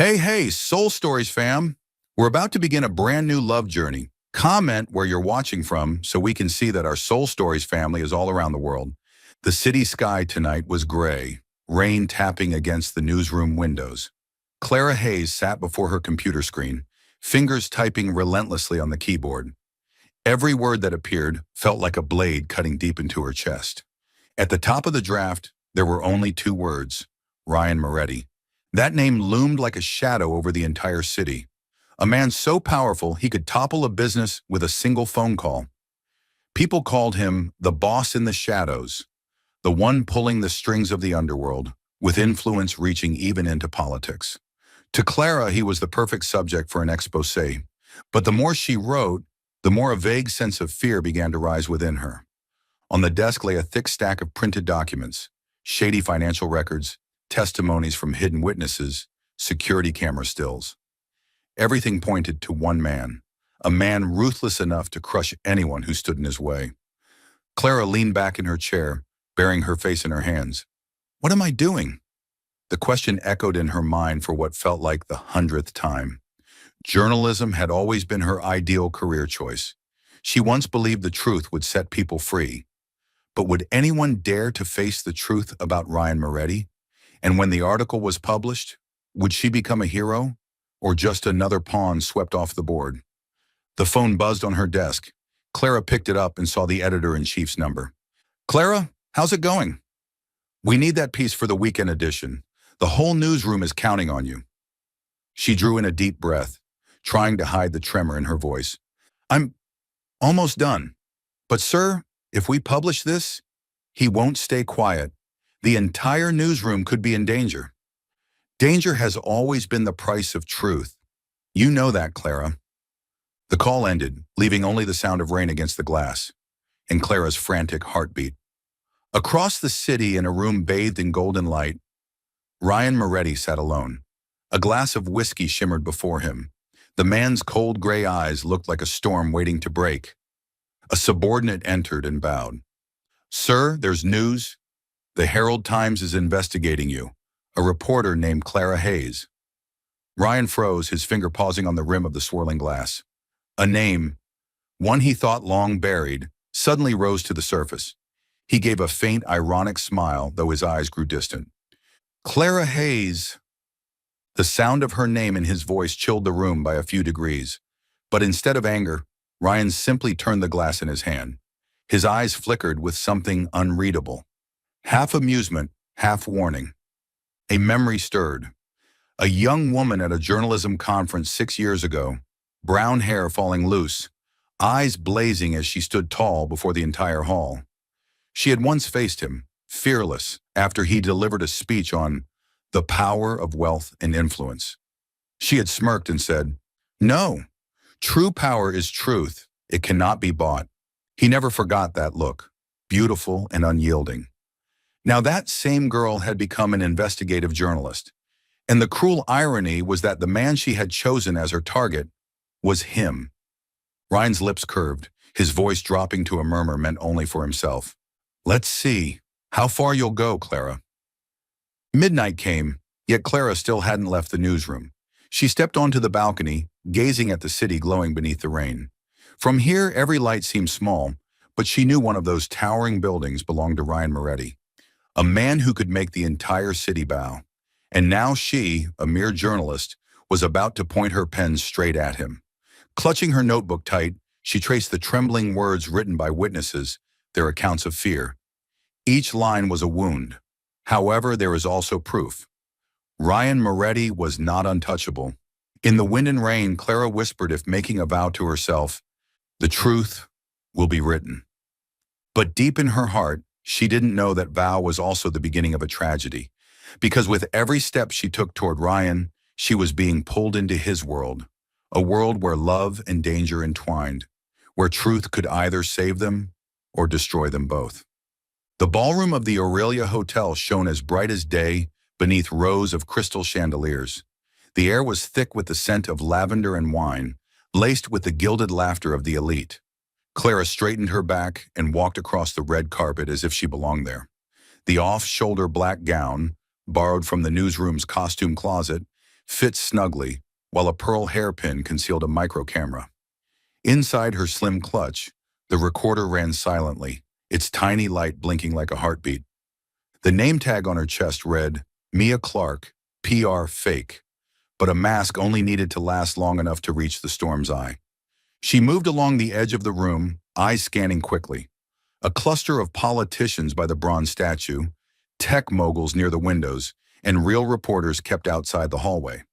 Hey, Soul Stories fam. We're about to begin a brand new love journey. Comment where you're watching from so we can see that our Soul Stories family is all around the world. The city sky tonight was gray, rain tapping against the newsroom windows. Clara Hayes sat before her computer screen, fingers typing relentlessly on the keyboard. Every word that appeared felt like a blade cutting deep into her chest. At the top of the draft, there were only two words: Ryan Moretti. That name loomed like a shadow over the entire city. A man so powerful he could topple a business with a single phone call. People called him the boss in the shadows, the one pulling the strings of the underworld, with influence reaching even into politics. To Clara, he was the perfect subject for an exposé. But the more she wrote, the more a vague sense of fear began to rise within her. On the desk lay a thick stack of printed documents, shady financial records, testimonies from hidden witnesses, security camera stills. Everything pointed to one man, a man ruthless enough to crush anyone who stood in his way. Clara leaned back in her chair, burying her face in her hands. What am I doing? The question echoed in her mind for what felt like the 100th time. Journalism had always been her ideal career choice. She once believed the truth would set people free. But would anyone dare to face the truth about Ryan Moretti? And when the article was published, would she become a hero or just another pawn swept off the board? The phone buzzed on her desk. Clara picked it up and saw the editor-in-chief's number. Clara, how's it going? We need that piece for the weekend edition. The whole newsroom is counting on you. She drew in a deep breath, trying to hide the tremor in her voice. I'm almost done. But sir, if we publish this, he won't stay quiet. The entire newsroom could be in danger. Danger has always been the price of truth. You know that, Clara. The call ended, leaving only the sound of rain against the glass, and Clara's frantic heartbeat. Across the city, in a room bathed in golden light, Ryan Moretti sat alone. A glass of whiskey shimmered before him. The man's cold gray eyes looked like a storm waiting to break. A subordinate entered and bowed. Sir, there's news. The Herald Times is investigating you. A reporter named Clara Hayes. Ryan froze, his finger pausing on the rim of the swirling glass. A name, one he thought long buried, suddenly rose to the surface. He gave a faint, ironic smile, though his eyes grew distant. Clara Hayes. The sound of her name and his voice chilled the room by a few degrees. But instead of anger, Ryan simply turned the glass in his hand. His eyes flickered with something unreadable. Half amusement, half warning. A memory stirred. A young woman at a journalism conference 6 years ago, brown hair falling loose, eyes blazing as she stood tall before the entire hall. She had once faced him, fearless, after he delivered a speech on the power of wealth and influence. She had smirked and said, "No, true power is truth. It cannot be bought." He never forgot that look, beautiful and unyielding. Now that same girl had become an investigative journalist, and the cruel irony was that the man she had chosen as her target was him. Ryan's lips curved, his voice dropping to a murmur meant only for himself. Let's see how far you'll go, Clara. Midnight came, yet Clara still hadn't left the newsroom. She stepped onto the balcony, gazing at the city glowing beneath the rain. From here, every light seemed small, but she knew one of those towering buildings belonged to Ryan Moretti, a man who could make the entire city bow. And now she, a mere journalist, was about to point her pen straight at him. Clutching her notebook tight, she traced the trembling words written by witnesses, their accounts of fear. Each line was a wound. However, there is also proof. Ryan Moretti was not untouchable. In the wind and rain, Clara whispered, if making a vow to herself, the truth will be written. But deep in her heart, she didn't know that vow was also the beginning of a tragedy, because with every step she took toward Ryan, she was being pulled into his world, a world where love and danger entwined, where truth could either save them or destroy them both. The ballroom of the Aurelia Hotel shone as bright as day beneath rows of crystal chandeliers. The air was thick with the scent of lavender and wine, laced with the gilded laughter of the elite. Clara straightened her back and walked across the red carpet as if she belonged there. The off-shoulder black gown, borrowed from the newsroom's costume closet, fit snugly, while a pearl hairpin concealed a micro camera. Inside her slim clutch, the recorder ran silently, its tiny light blinking like a heartbeat. The name tag on her chest read, Mia Clark, PR fake, but a mask only needed to last long enough to reach the storm's eye. She moved along the edge of the room, eyes scanning quickly. A cluster of politicians by the bronze statue, tech moguls near the windows, and real reporters kept outside the hallway.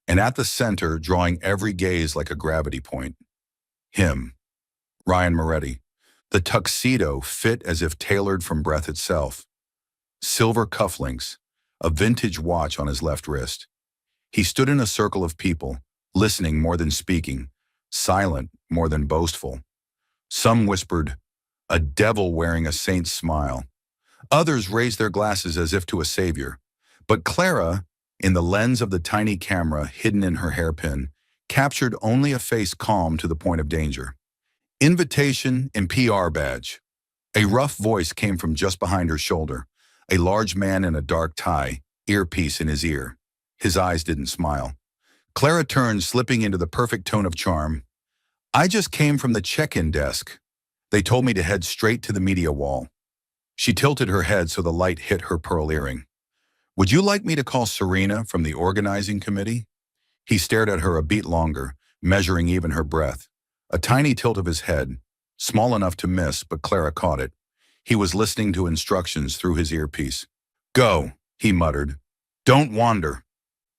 And at the center, drawing every gaze like a gravity point, him, Ryan Moretti. The tuxedo fit as if tailored from breath itself. Silver cufflinks, a vintage watch on his left wrist. He stood in a circle of people, listening more than speaking, silent more than boastful. Some whispered, "A devil wearing a saint's smile." Others raised their glasses as if to a savior. But Clara, in the lens of the tiny camera hidden in her hairpin, captured only a face calm to the point of danger. Invitation and PR badge. A rough voice came from just behind her shoulder, a large man in a dark tie, earpiece in his ear. His eyes didn't smile. Clara turned, slipping into the perfect tone of charm. "I just came from the check-in desk. They told me to head straight to the media wall." She tilted her head so the light hit her pearl earring. "Would you like me to call Serena from the organizing committee?" He stared at her a beat longer, measuring even her breath. A tiny tilt of his head, small enough to miss, but Clara caught it. He was listening to instructions through his earpiece. "Go," he muttered. "Don't wander."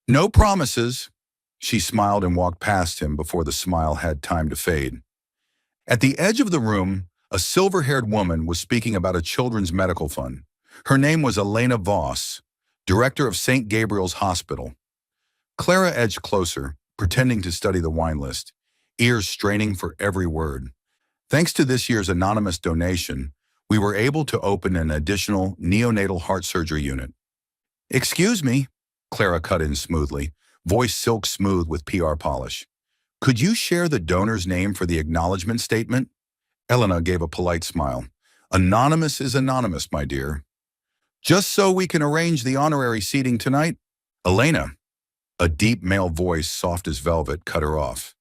"No promises." She smiled and walked past him before the smile had time to fade. At the edge of the room, a silver-haired woman was speaking about a children's medical fund. Her name was Elena Voss, director of St. Gabriel's Hospital. Clara edged closer, pretending to study the wine list, ears straining for every word. "Thanks to this year's anonymous donation, we were able to open an additional neonatal heart surgery unit." "Excuse me," Clara cut in smoothly, voice silk smooth with PR polish. "Could you share the donor's name for the acknowledgement statement?" Elena gave a polite smile. "Anonymous is anonymous, my dear." "Just so we can arrange the honorary seating tonight?" "Elena." A deep male voice, soft as velvet, cut her off.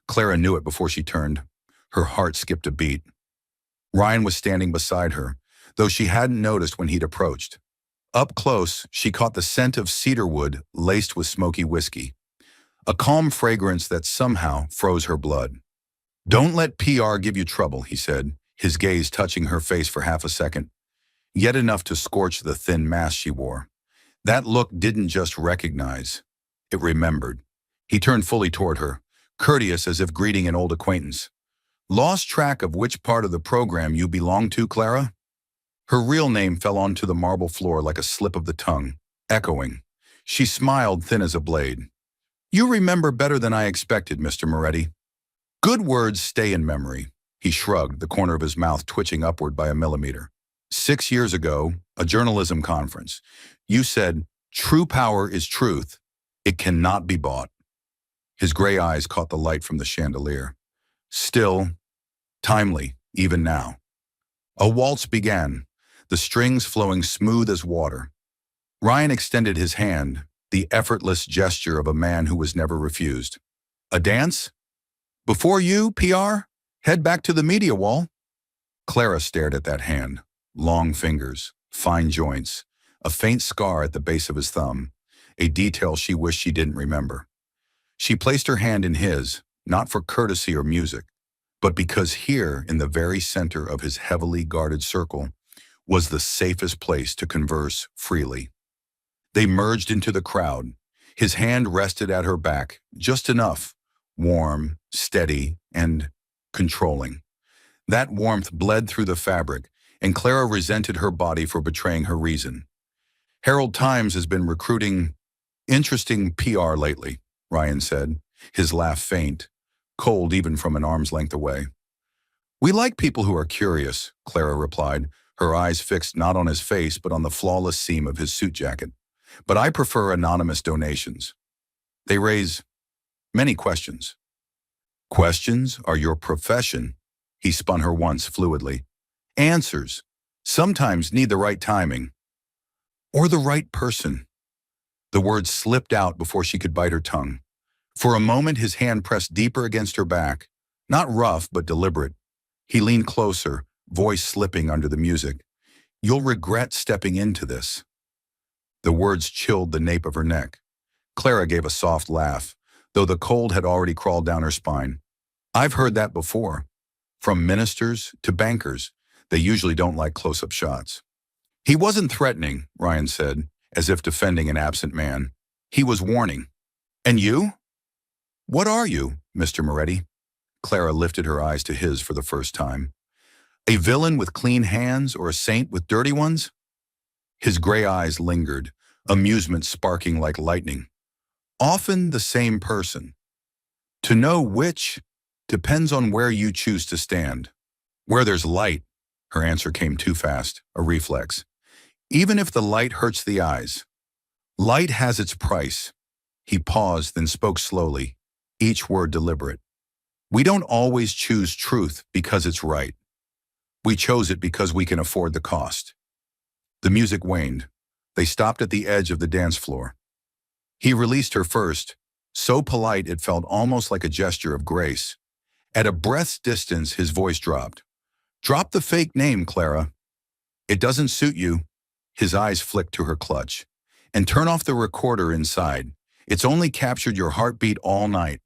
Clara knew it before she turned. Her heart skipped a beat. Ryan was standing beside her, though she hadn't noticed when he'd approached. Up close, she caught the scent of cedarwood laced with smoky whiskey, a calm fragrance that somehow froze her blood. "Don't let PR give you trouble," he said, his gaze touching her face for half a second, yet enough to scorch the thin mask she wore. That look didn't just recognize, it remembered. He turned fully toward her, courteous as if greeting an old acquaintance. "Lost track of which part of the program you belong to, Clara?" Her real name fell onto the marble floor like a slip of the tongue, echoing. She smiled, thin as a blade. "You remember better than I expected, Mr. Moretti." "Good words stay in memory." He shrugged, the corner of his mouth twitching upward by a millimeter. 6 years ago, a journalism conference. You said, "True power is truth. It cannot be bought." His gray eyes caught the light from the chandelier. Still, timely, even now. A waltz began, the strings flowing smooth as water. Ryan extended his hand, the effortless gesture of a man who was never refused. "A dance? Before you, PR, head back to the media wall." Clara stared at that hand. Long fingers, fine joints, a faint scar at the base of his thumb, a detail she wished she didn't remember. She placed her hand in his, not for courtesy or music, but because here, in the very center of his heavily guarded circle, was the safest place to converse freely. They merged into the crowd. His hand rested at her back, just enough, warm, steady, and controlling. That warmth bled through the fabric, and Clara resented her body for betraying her reason. "Herald Times has been recruiting interesting PR lately," Ryan said, his laugh faint, cold even from an arm's length away. "We like people who are curious," Clara replied, her eyes fixed not on his face but on the flawless seam of his suit jacket. "But I prefer anonymous donations. They raise many questions." "Questions are your profession," he spun her once fluidly. "Answers sometimes need the right timing." "Or the right person." The words slipped out before she could bite her tongue. For a moment, his hand pressed deeper against her back. Not rough, but deliberate. He leaned closer, voice slipping under the music. "You'll regret stepping into this." The words chilled the nape of her neck. Clara gave a soft laugh, though the cold had already crawled down her spine. "I've heard that before. From ministers to bankers. They usually don't like close-up shots." "He wasn't threatening," Ryan said, as if defending an absent man. "He was warning." "And you? What are you, Mr. Moretti?" Clara lifted her eyes to his for the first time. "A villain with clean hands or a saint with dirty ones?" His gray eyes lingered, amusement sparking like lightning. "Often the same person. To know which depends on where you choose to stand." "Where there's light." Her answer came too fast, a reflex. "Even if the light hurts the eyes. Light has its price." He paused, then spoke slowly, each word deliberate. "We don't always choose truth because it's right. We chose it because we can afford the cost." The music waned. They stopped at the edge of the dance floor. He released her first, so polite it felt almost like a gesture of grace. At a breath's distance, his voice dropped. "Drop the fake name, Clara. It doesn't suit you." His eyes flicked to her clutch. "And turn off the recorder inside. It's only captured your heartbeat all night."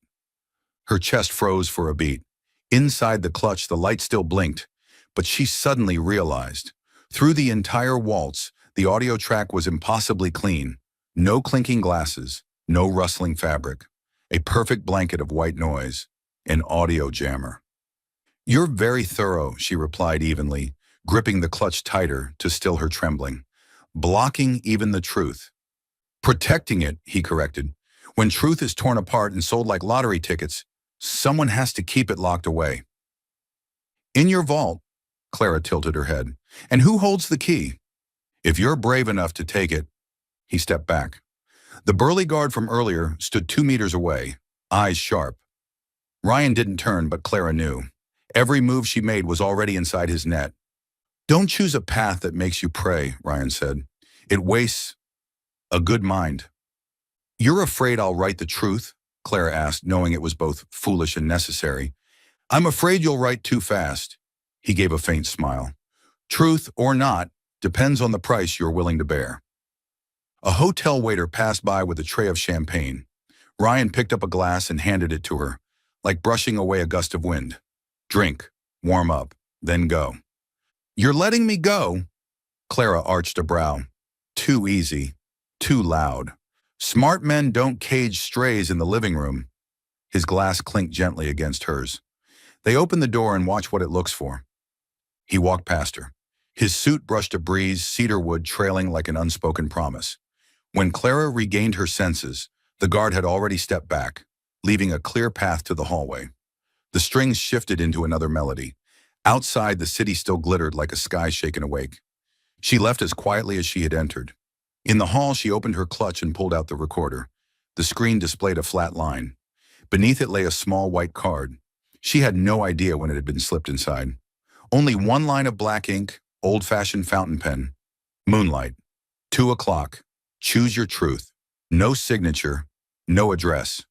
Her chest froze for a beat. Inside the clutch, the light still blinked, but she suddenly realized. Through the entire waltz, the audio track was impossibly clean. No clinking glasses, no rustling fabric. A perfect blanket of white noise. An audio jammer. "You're very thorough," she replied evenly, gripping the clutch tighter to still her trembling. "Blocking even the truth." "Protecting it," he corrected. "When truth is torn apart and sold like lottery tickets, someone has to keep it locked away." "In your vault," Clara tilted her head. "And who holds the key?" "If you're brave enough to take it." He stepped back. The burly guard from earlier stood 2 meters away, eyes sharp. Ryan didn't turn, but Clara knew. Every move she made was already inside his net. "Don't choose a path that makes you pray," Ryan said. "It wastes a good mind." "You're afraid I'll write the truth?" Clara asked, knowing it was both foolish and necessary. "I'm afraid you'll write too fast." He gave a faint smile. "Truth or not depends on the price you're willing to bear." A hotel waiter passed by with a tray of champagne. Ryan picked up a glass and handed it to her, like brushing away a gust of wind. "Drink, warm up, then go." "You're letting me go?" Clara arched a brow. Too easy, too loud. Smart men don't cage strays in the living room. His glass clinked gently against hers. They opened the door and watched what it looks for. He walked past her. His suit brushed a breeze, cedarwood trailing like an unspoken promise. When Clara regained her senses, the guard had already stepped back, leaving a clear path to the hallway. The strings shifted into another melody. Outside, the city still glittered like a sky shaken awake. She left as quietly as she had entered. In the hall, she opened her clutch and pulled out the recorder. The screen displayed a flat line. Beneath it lay a small white card. She had no idea when it had been slipped inside. Only one line of black ink, old-fashioned fountain pen. Moonlight. 2 o'clock. Choose your truth. No signature, no address.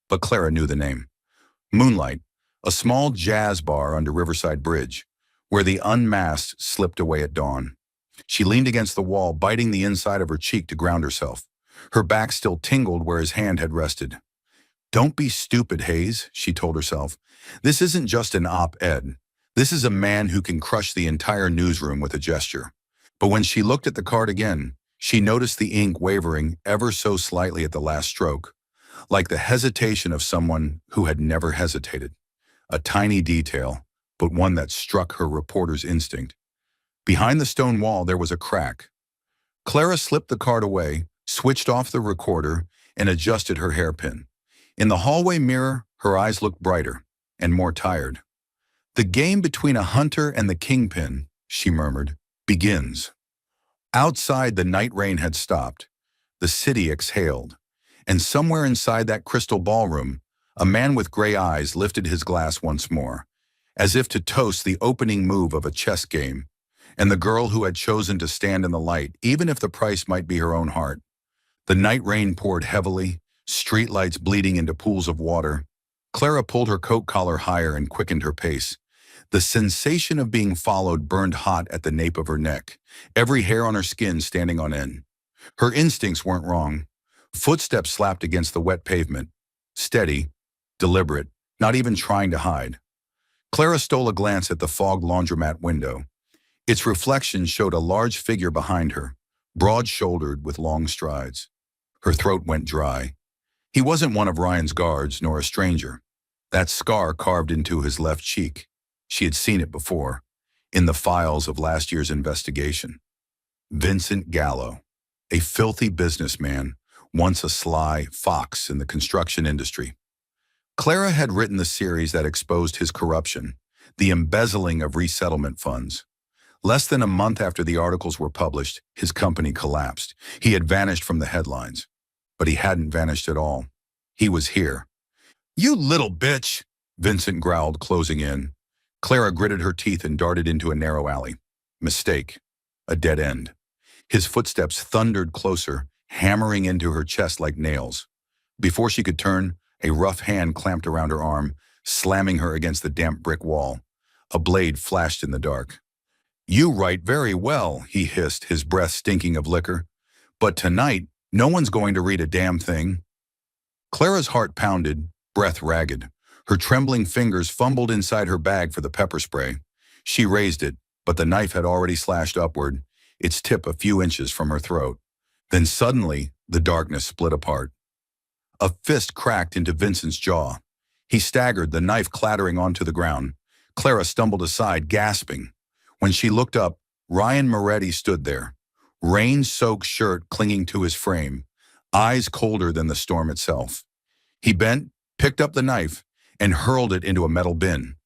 But Clara knew the name. Moonlight, a small jazz bar under Riverside Bridge, where the unmasked slipped away at dawn. She leaned against the wall, biting the inside of her cheek to ground herself. Her back still tingled where his hand had rested. "Don't be stupid, Hayes," she told herself. "This isn't just an op-ed. This is a man who can crush the entire newsroom with a gesture." But when she looked at the card again, she noticed the ink wavering ever so slightly at the last stroke, like the hesitation of someone who had never hesitated. A tiny detail, but one that struck her reporter's instinct. Behind the stone wall, there was a crack. Clara slipped the card away, switched off the recorder, and adjusted her hairpin. In the hallway mirror, her eyes looked brighter and more tired. "The game between a hunter and the kingpin," she murmured, "begins." Outside, the night rain had stopped. The city exhaled. And somewhere inside that crystal ballroom, a man with gray eyes lifted his glass once more, as if to toast the opening move of a chess game, and the girl who had chosen to stand in the light, even if the price might be her own heart. The night rain poured heavily, streetlights bleeding into pools of water. Clara pulled her coat collar higher and quickened her pace. The sensation of being followed burned hot at the nape of her neck, every hair on her skin standing on end. Her instincts weren't wrong. Footsteps slapped against the wet pavement. Steady, deliberate, not even trying to hide. Clara stole a glance at the fogged laundromat window. Its reflection showed a large figure behind her, broad-shouldered with long strides. Her throat went dry. He wasn't one of Ryan's guards, nor a stranger. That scar carved into his left cheek. She had seen it before, in the files of last year's investigation. Vincent Gallo, a filthy businessman, once a sly fox in the construction industry. Clara had written the series that exposed his corruption, the embezzling of resettlement funds. Less than a month after the articles were published, his company collapsed. He had vanished from the headlines. But he hadn't vanished at all. He was here. "You little bitch," Vincent growled, closing in. Clara gritted her teeth and darted into a narrow alley. Mistake. A dead end. His footsteps thundered closer, hammering into her chest like nails. Before she could turn, a rough hand clamped around her arm, slamming her against the damp brick wall. A blade flashed in the dark. "You write very well," he hissed, his breath stinking of liquor. "But tonight, no one's going to read a damn thing." Clara's heart pounded, breath ragged. Her trembling fingers fumbled inside her bag for the pepper spray. She raised it, but the knife had already slashed upward, its tip a few inches from her throat. Then suddenly, the darkness split apart. A fist cracked into Vincent's jaw. He staggered, the knife clattering onto the ground. Clara stumbled aside, gasping. When she looked up, Ryan Moretti stood there, rain-soaked shirt clinging to his frame, eyes colder than the storm itself. He bent, picked up the knife, and hurled it into a metal bin.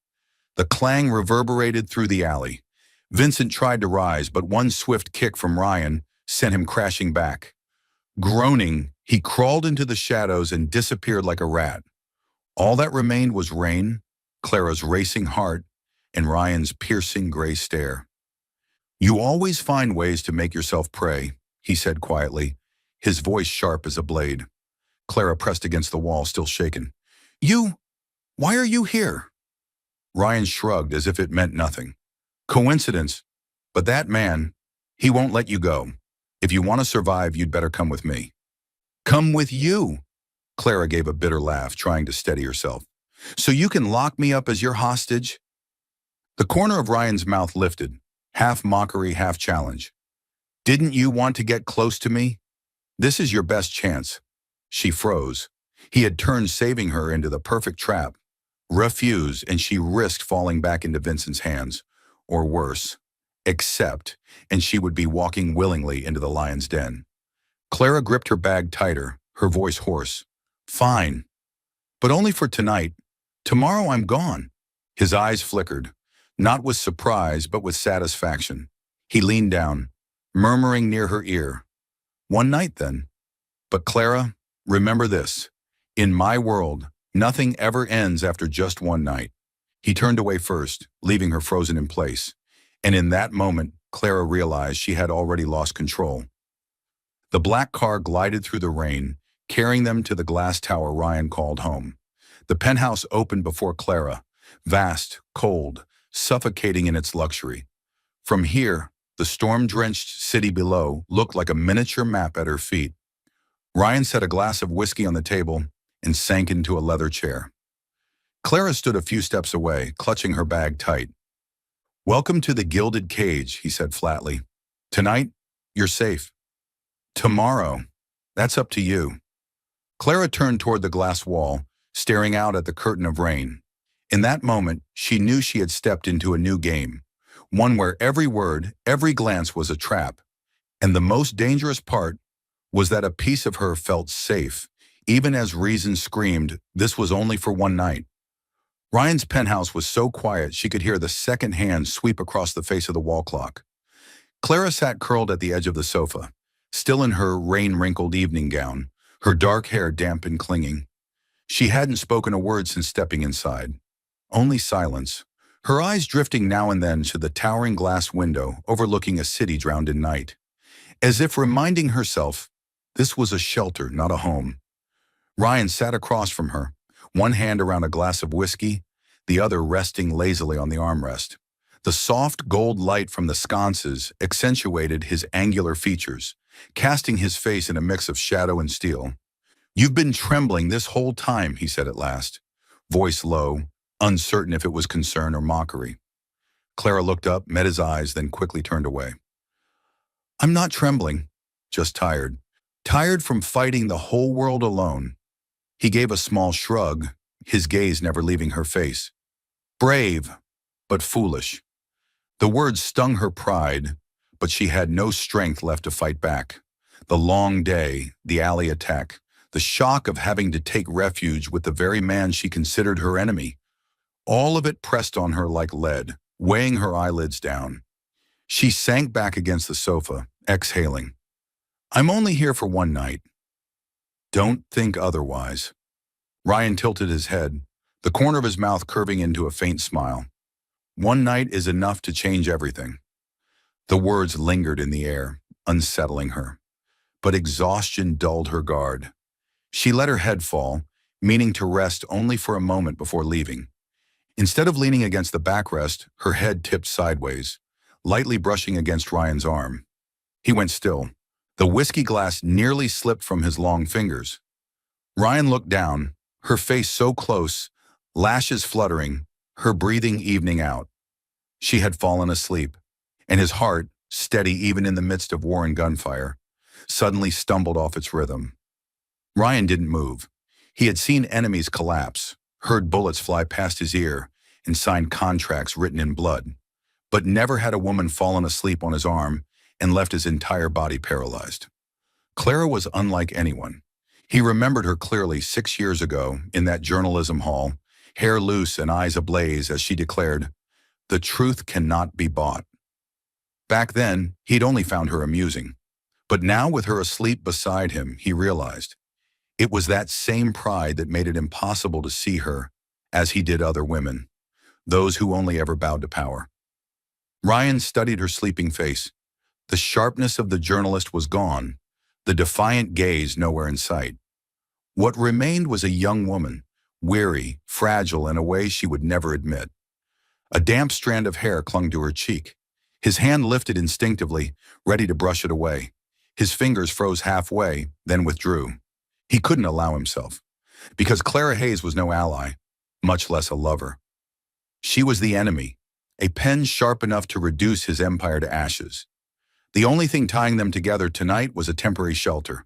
The clang reverberated through the alley. Vincent tried to rise, but one swift kick from Ryan sent him crashing back. Groaning, he crawled into the shadows and disappeared like a rat. All that remained was rain, Clara's racing heart, and Ryan's piercing gray stare. "You always find ways to make yourself pray," he said quietly, his voice sharp as a blade. Clara pressed against the wall, still shaken. Why are you here?" Ryan shrugged as if it meant nothing. "Coincidence. But that man, he won't let you go. If you want to survive, you'd better come with me." "Come with you?" Clara gave a bitter laugh, trying to steady herself. "So you can lock me up as your hostage?" The corner of Ryan's mouth lifted, half mockery, half challenge. "Didn't you want to get close to me? This is your best chance." She froze. He had turned saving her into the perfect trap. Refuse, and she risked falling back into Vincent's hands. Or worse, accept, and she would be walking willingly into the lion's den. Clara gripped her bag tighter, her voice hoarse. "Fine. But only for tonight. Tomorrow I'm gone." His eyes flickered, not with surprise, but with satisfaction. He leaned down, murmuring near her ear. "One night, then. But Clara, remember this. In my world, nothing ever ends after just one night." He turned away first, leaving her frozen in place. And in that moment, Clara realized she had already lost control. The black car glided through the rain, carrying them to the glass tower Ryan called home. The penthouse opened before Clara, vast, cold, suffocating in its luxury. From here, the storm-drenched city below looked like a miniature map at her feet. Ryan set a glass of whiskey on the table and sank into a leather chair. Clara stood a few steps away, clutching her bag tight. "Welcome to the gilded cage," he said flatly. "Tonight, you're safe. Tomorrow, that's up to you." Clara turned toward the glass wall, staring out at the curtain of rain. In that moment, she knew she had stepped into a new game, one where every word, every glance was a trap. And the most dangerous part was that a piece of her felt safe, even as reason screamed this was only for one night. Ryan's penthouse was so quiet she could hear the second hand sweep across the face of the wall clock. Clara sat curled at the edge of the sofa, still in her rain-wrinkled evening gown, her dark hair damp and clinging. She hadn't spoken a word since stepping inside. Only silence, her eyes drifting now and then to the towering glass window overlooking a city drowned in night. As if reminding herself, This was a shelter, not a home. Ryan sat across from her, one hand around a glass of whiskey, the other resting lazily on the armrest. The soft gold light from the sconces accentuated his angular features, casting his face in a mix of shadow and steel. "You've been trembling this whole time," he said at last, voice low, uncertain if it was concern or mockery. Clara looked up, met his eyes, then quickly turned away. "I'm not trembling, just tired. Tired from fighting the whole world alone." He gave a small shrug, his gaze never leaving her face. "Brave, but foolish." The words stung her pride, but she had no strength left to fight back. The long day, the alley attack, the shock of having to take refuge with the very man she considered her enemy, all of it pressed on her like lead, weighing her eyelids down. She sank back against the sofa, exhaling. "I'm only here for one night. Don't think otherwise." Ryan tilted his head, the corner of his mouth curving into a faint smile. "One night is enough to change everything." The words lingered in the air, unsettling her. But exhaustion dulled her guard. She let her head fall, meaning to rest only for a moment before leaving. Instead of leaning against the backrest, her head tipped sideways, lightly brushing against Ryan's arm. He went still. The whiskey glass nearly slipped from his long fingers. Ryan looked down, her face so close, lashes fluttering, her breathing evening out. She had fallen asleep, and his heart, steady even in the midst of war and gunfire, suddenly stumbled off its rhythm. Ryan didn't move. He had seen enemies collapse, heard bullets fly past his ear, and signed contracts written in blood, but never had a woman fallen asleep on his arm and left his entire body paralyzed. Clara was unlike anyone. He remembered her clearly 6 years ago in that journalism hall, hair loose and eyes ablaze as she declared, "The truth cannot be bought." Back then, he'd only found her amusing. But now with her asleep beside him, he realized it was that same pride that made it impossible to see her as he did other women, those who only ever bowed to power. Ryan studied her sleeping face. The sharpness of the journalist was gone, the defiant gaze nowhere in sight. What remained was a young woman, weary, fragile in a way she would never admit. A damp strand of hair clung to her cheek. His hand lifted instinctively, ready to brush it away. His fingers froze halfway, then withdrew. He couldn't allow himself, because Clara Hayes was no ally, much less a lover. She was the enemy, a pen sharp enough to reduce his empire to ashes. The only thing tying them together tonight was a temporary shelter,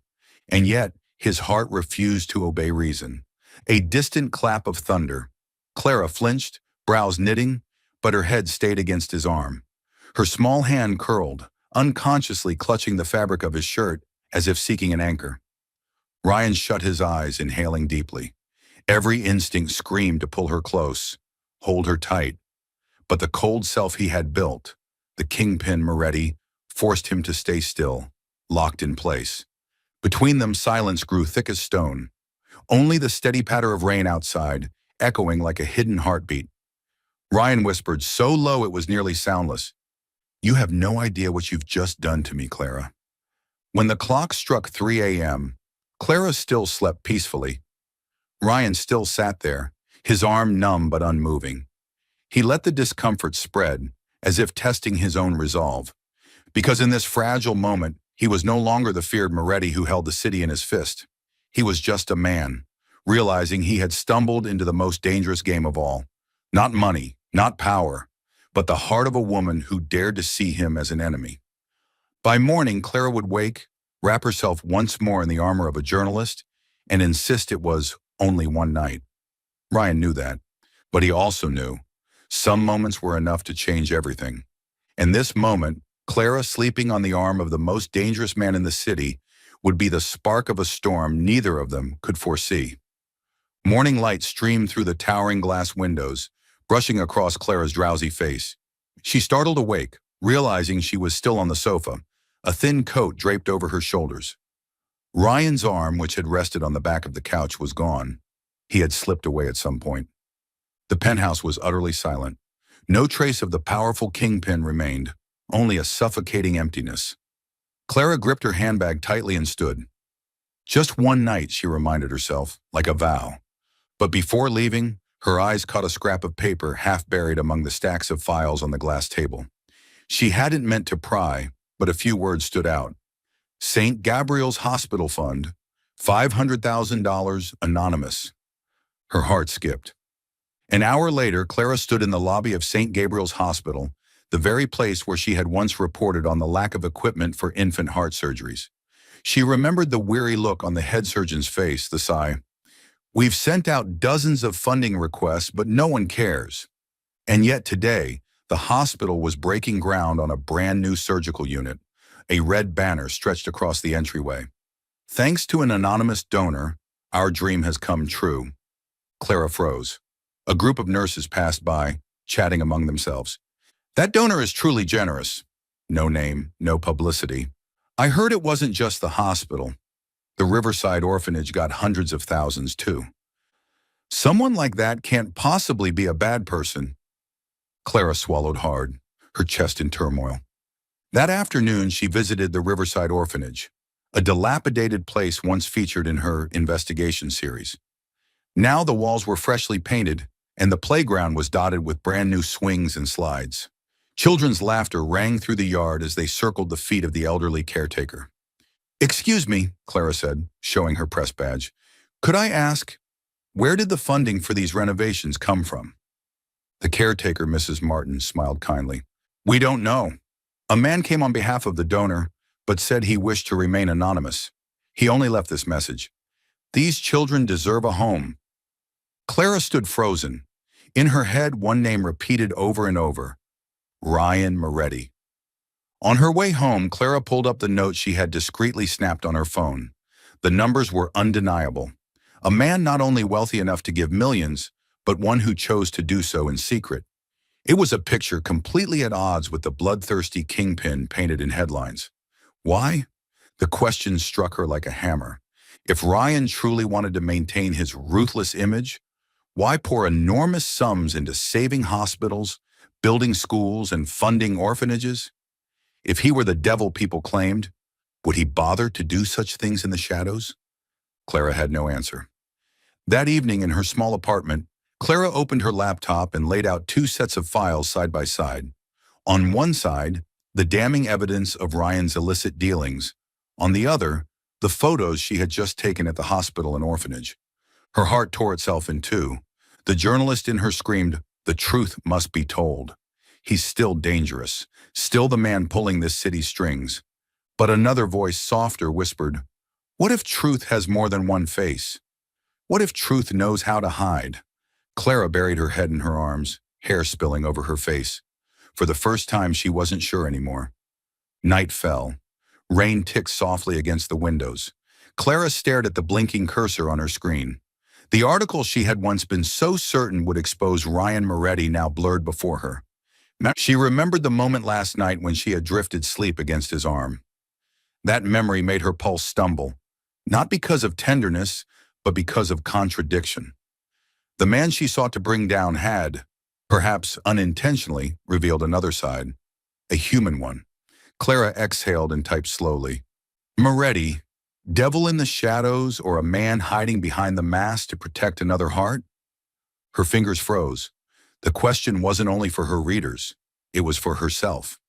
and yet his heart refused to obey reason. A distant clap of thunder. Clara flinched, brows knitting, but her head stayed against his arm. Her small hand curled, unconsciously clutching the fabric of his shirt as if seeking an anchor. Ryan shut his eyes, inhaling deeply. Every instinct screamed to pull her close, hold her tight. But the cold self he had built, the kingpin Moretti, forced him to stay still, locked in place. Between them, silence grew thick as stone. Only the steady patter of rain outside, echoing like a hidden heartbeat. Ryan whispered, so low it was nearly soundless, "You have no idea what you've just done to me, Clara." When the clock struck 3 a.m., Clara still slept peacefully. Ryan still sat there, his arm numb but unmoving. He let the discomfort spread, as if testing his own resolve. Because in this fragile moment, he was no longer the feared Moretti who held the city in his fist. He was just a man, realizing he had stumbled into the most dangerous game of all. Not money, not power, but the heart of a woman who dared to see him as an enemy. By morning, Clara would wake, wrap herself once more in the armor of a journalist, and insist it was only one night. Ryan knew that, but he also knew some moments were enough to change everything. And this moment, Clara sleeping on the arm of the most dangerous man in the city, would be the spark of a storm neither of them could foresee. Morning light streamed through the towering glass windows, brushing across Clara's drowsy face. She startled awake, realizing she was still on the sofa, a thin coat draped over her shoulders. Ryan's arm, which had rested on the back of the couch, was gone. He had slipped away at some point. The penthouse was utterly silent. No trace of the powerful kingpin remained, only a suffocating emptiness. Clara gripped her handbag tightly and stood. Just one night, she reminded herself, like a vow. But before leaving, her eyes caught a scrap of paper half buried among the stacks of files on the glass table. She hadn't meant to pry, but a few words stood out. St. Gabriel's Hospital Fund, $500,000 anonymous. Her heart skipped. An hour later, Clara stood in the lobby of St. Gabriel's Hospital, the very place where she had once reported on the lack of equipment for infant heart surgeries. She remembered the weary look on the head surgeon's face, the sigh. We've sent out dozens of funding requests, but no one cares. And yet today, the hospital was breaking ground on a brand new surgical unit, a red banner stretched across the entryway. Thanks to an anonymous donor, our dream has come true. Clara froze. A group of nurses passed by, chatting among themselves. That donor is truly generous. No name, no publicity. I heard it wasn't just the hospital. The Riverside orphanage got hundreds of thousands too. Someone like that can't possibly be a bad person. Clara swallowed hard, her chest in turmoil. That afternoon, she visited the Riverside orphanage, a dilapidated place once featured in her investigation series. Now the walls were freshly painted, and the playground was dotted with brand new swings and slides. Children's laughter rang through the yard as they circled the feet of the elderly caretaker. Excuse me, Clara said, showing her press badge. Could I ask, where did the funding for these renovations come from? The caretaker, Mrs. Martin, smiled kindly. We don't know. A man came on behalf of the donor, but said he wished to remain anonymous. He only left this message. These children deserve a home. Clara stood frozen. In her head, one name repeated over and over. Ryan Moretti. On her way home, Clara pulled up the note she had discreetly snapped on her phone. The numbers were undeniable. A man not only wealthy enough to give millions, but one who chose to do so in secret. It was a picture completely at odds with the bloodthirsty kingpin painted in headlines. Why? The question struck her like a hammer. If Ryan truly wanted to maintain his ruthless image, why pour enormous sums into saving hospitals, building schools, and funding orphanages? If he were the devil people claimed, would he bother to do such things in the shadows? Clara had no answer. That evening in her small apartment, Clara opened her laptop and laid out two sets of files side by side. On one side, the damning evidence of Ryan's illicit dealings. On the other, the photos she had just taken at the hospital and orphanage. Her heart tore itself in two. The journalist in her screamed, "The truth must be told. He's still dangerous, still the man pulling this city's strings." But another voice, softer, whispered, "What if truth has more than one face? What if truth knows how to hide?" Clara buried her head in her arms, hair spilling over her face. For the first time, she wasn't sure anymore. Night fell. Rain ticked softly against the windows. Clara stared at the blinking cursor on her screen. The article she had once been so certain would expose Ryan Moretti now blurred before her. She remembered the moment last night when she had drifted sleep against his arm. That memory made her pulse stumble, not because of tenderness, but because of contradiction. The man she sought to bring down had, perhaps unintentionally, revealed another side, a human one. Clara exhaled and typed slowly. Moretti, devil in the shadows or a man hiding behind the mask to protect another heart? Her fingers froze. The question wasn't only for her readers, it was for herself.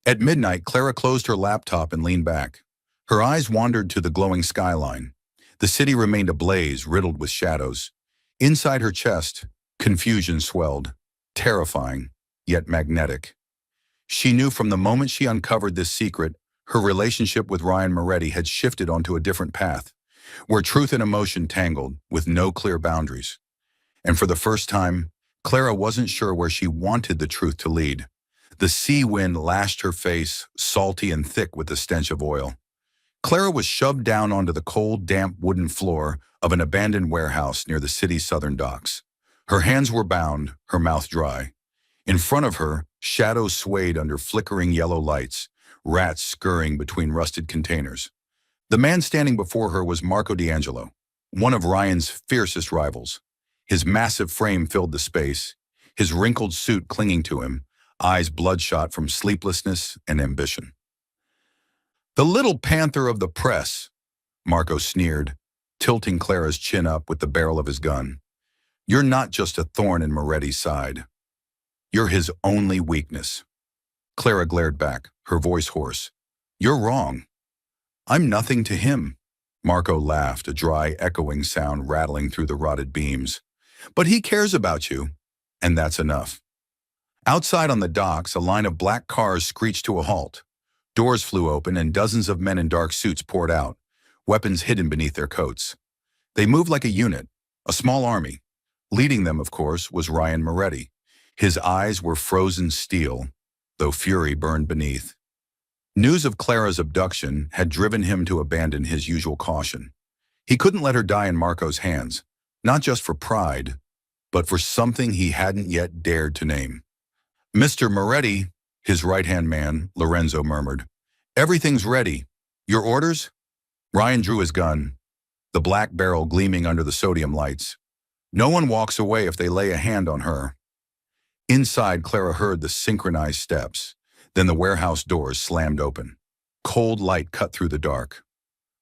At midnight, Clara closed her laptop and leaned back. Her eyes wandered to the glowing skyline. The city remained ablaze, riddled with shadows. Inside her chest, confusion swelled, terrifying, yet magnetic. She knew from the moment she uncovered this secret, her relationship with Ryan Moretti had shifted onto a different path, where truth and emotion tangled, with no clear boundaries. And for the first time, Clara wasn't sure where she wanted the truth to lead. The sea wind lashed her face, salty and thick with the stench of oil. Clara was shoved down onto the cold, damp wooden floor of an abandoned warehouse near the city's southern docks. Her hands were bound, her mouth dry. In front of her, shadows swayed under flickering yellow lights, rats scurrying between rusted containers. The man standing before her was Marco D'Angelo, one of Ryan's fiercest rivals. His massive frame filled the space, his wrinkled suit clinging to him, eyes bloodshot from sleeplessness and ambition. The little panther of the press, Marco sneered, tilting Clara's chin up with the barrel of his gun. You're not just a thorn in Moretti's side. You're his only weakness. Clara glared back, her voice hoarse. You're wrong. I'm nothing to him. Marco laughed, a dry, echoing sound rattling through the rotted beams. But he cares about you, and that's enough. Outside on the docks, a line of black cars screeched to a halt. Doors flew open and dozens of men in dark suits poured out, weapons hidden beneath their coats. They moved like a unit, a small army. Leading them, of course, was Ryan Moretti. His eyes were frozen steel, though fury burned beneath. News of Clara's abduction had driven him to abandon his usual caution. He couldn't let her die in Marco's hands, not just for pride, but for something he hadn't yet dared to name. Mr. Moretti, his right-hand man, Lorenzo murmured. Everything's ready. Your orders? Ryan drew his gun, the black barrel gleaming under the sodium lights. No one walks away if they lay a hand on her. Inside, Clara heard the synchronized steps. Then the warehouse doors slammed open. Cold light cut through the dark.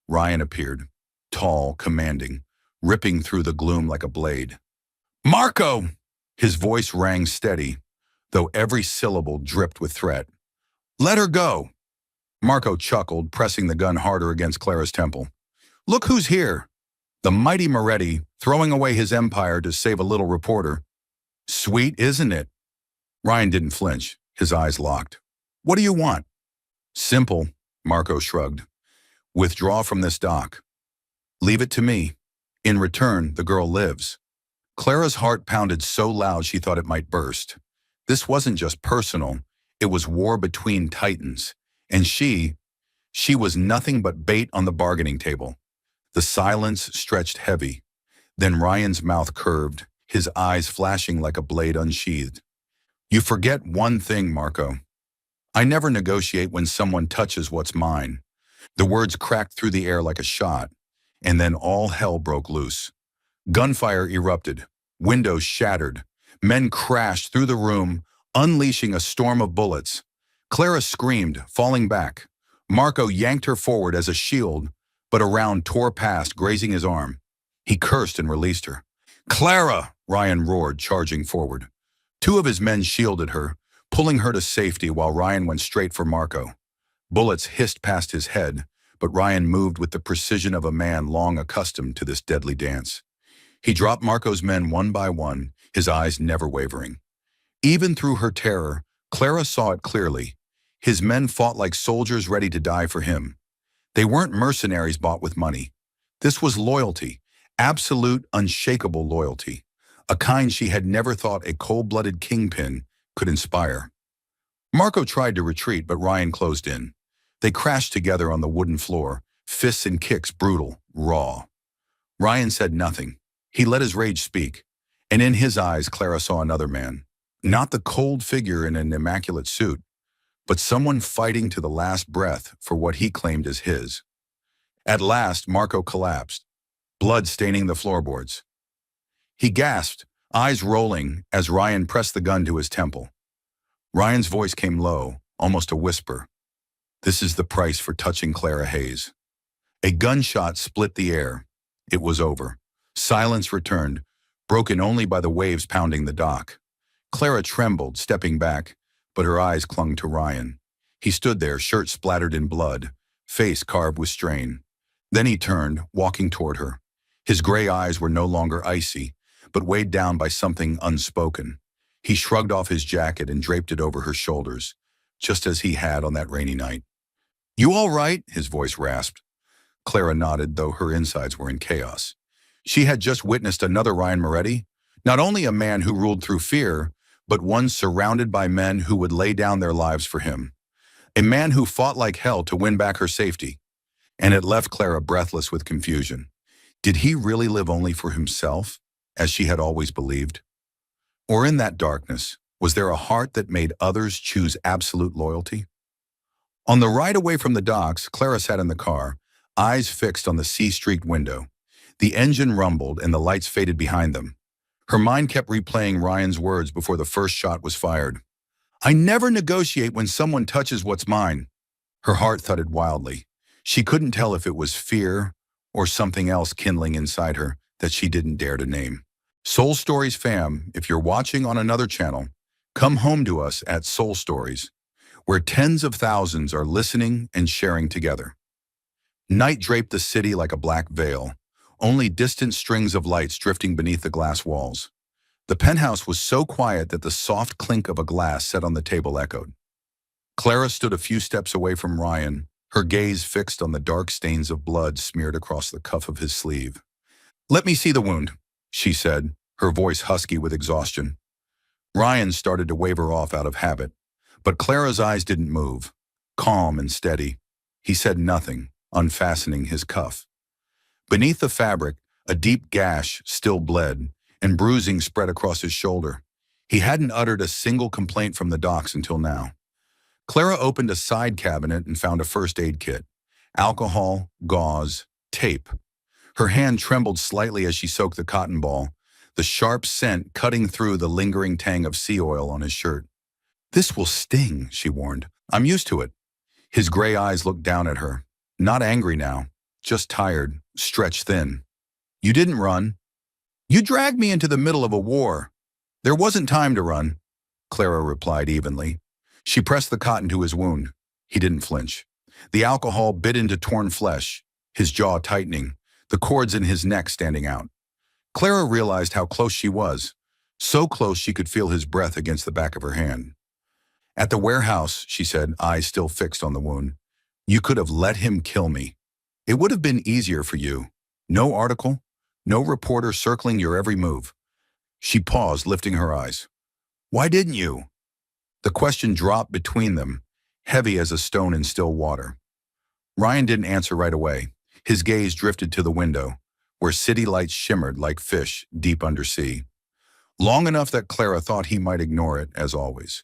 Ryan appeared, tall, commanding, ripping through the gloom like a blade. Marco! His voice rang steady, though every syllable dripped with threat. Let her go! Marco chuckled, pressing the gun harder against Clara's temple. Look who's here! The mighty Moretti, throwing away his empire to save a little reporter. Sweet, isn't it? Ryan didn't flinch, his eyes locked. What do you want? Simple, Marco shrugged. Withdraw from this dock. Leave it to me. In return, the girl lives. Clara's heart pounded so loud she thought it might burst. This wasn't just personal, it was war between titans. And she was nothing but bait on the bargaining table. The silence stretched heavy. Then Ryan's mouth curved, his eyes flashing like a blade unsheathed. You forget one thing, Marco. I never negotiate when someone touches what's mine. The words cracked through the air like a shot, and then all hell broke loose. Gunfire erupted, windows shattered, men crashed through the room, unleashing a storm of bullets. Clara screamed, falling back. Marco yanked her forward as a shield, but a round tore past, grazing his arm. He cursed and released her. Clara! Ryan roared, charging forward. Two of his men shielded her, pulling her to safety while Ryan went straight for Marco. Bullets hissed past his head, but Ryan moved with the precision of a man long accustomed to this deadly dance. He dropped Marco's men one by one, his eyes never wavering. Even through her terror, Clara saw it clearly. His men fought like soldiers ready to die for him. They weren't mercenaries bought with money. This was loyalty, absolute, unshakable loyalty, a kind she had never thought a cold-blooded kingpin could inspire. Marco tried to retreat, but Ryan closed in. They crashed together on the wooden floor, fists and kicks brutal, raw. Ryan said nothing. He let his rage speak, and in his eyes Clara saw another man. Not the cold figure in an immaculate suit, but someone fighting to the last breath for what he claimed as his. At last, Marco collapsed, blood staining the floorboards. He gasped, eyes rolling, as Ryan pressed the gun to his temple. Ryan's voice came low, almost a whisper. This is the price for touching Clara Hayes. A gunshot split the air. It was over. Silence returned, broken only by the waves pounding the dock. Clara trembled, stepping back, but her eyes clung to Ryan. He stood there, shirt splattered in blood, face carved with strain. Then he turned, walking toward her. His gray eyes were no longer icy, but weighed down by something unspoken. He shrugged off his jacket and draped it over her shoulders, just as he had on that rainy night. You all right? His voice rasped. Clara nodded, though her insides were in chaos. She had just witnessed another Ryan Moretti, not only a man who ruled through fear, but one surrounded by men who would lay down their lives for him. A man who fought like hell to win back her safety. And it left Clara breathless with confusion. Did he really live only for himself, as she had always believed? Or in that darkness, was there a heart that made others choose absolute loyalty? On the ride away from the docks, Clara sat in the car, eyes fixed on the sea-streaked window. The engine rumbled and the lights faded behind them. Her mind kept replaying Ryan's words before the first shot was fired. I never negotiate when someone touches what's mine. Her heart thudded wildly. She couldn't tell if it was fear or something else kindling inside her that she didn't dare to name. Soul Stories fam, if you're watching on another channel, come home to us at Soul Stories, where tens of thousands are listening and sharing together. Night draped the city like a black veil, only distant strings of lights drifting beneath the glass walls. The penthouse was so quiet that the soft clink of a glass set on the table echoed. Clara stood a few steps away from Ryan, her gaze fixed on the dark stains of blood smeared across the cuff of his sleeve. "Let me see the wound," she said, her voice husky with exhaustion. Ryan started to waver off out of habit, but Clara's eyes didn't move, calm and steady. He said nothing, unfastening his cuff. Beneath the fabric, a deep gash still bled, and bruising spread across his shoulder. He hadn't uttered a single complaint from the docks until now. Clara opened a side cabinet and found a first aid kit. Alcohol, gauze, tape. Her hand trembled slightly as she soaked the cotton ball, the sharp scent cutting through the lingering tang of sea oil on his shirt. "This will sting," she warned. "I'm used to it." His gray eyes looked down at her. Not angry now, just tired, stretched thin. "You didn't run. You dragged me into the middle of a war. There wasn't time to run," Clara replied evenly. She pressed the cotton to his wound. He didn't flinch. The alcohol bit into torn flesh, his jaw tightening, the cords in his neck standing out. Clara realized how close she was, so close she could feel his breath against the back of her hand. "At the warehouse," she said, eyes still fixed on the wound, "you could have let him kill me. It would have been easier for you. No article, no reporter circling your every move." She paused, lifting her eyes. "Why didn't you?" The question dropped between them, heavy as a stone in still water. Ryan didn't answer right away. His gaze drifted to the window, where city lights shimmered like fish deep under sea. Long enough that Clara thought he might ignore it, as always.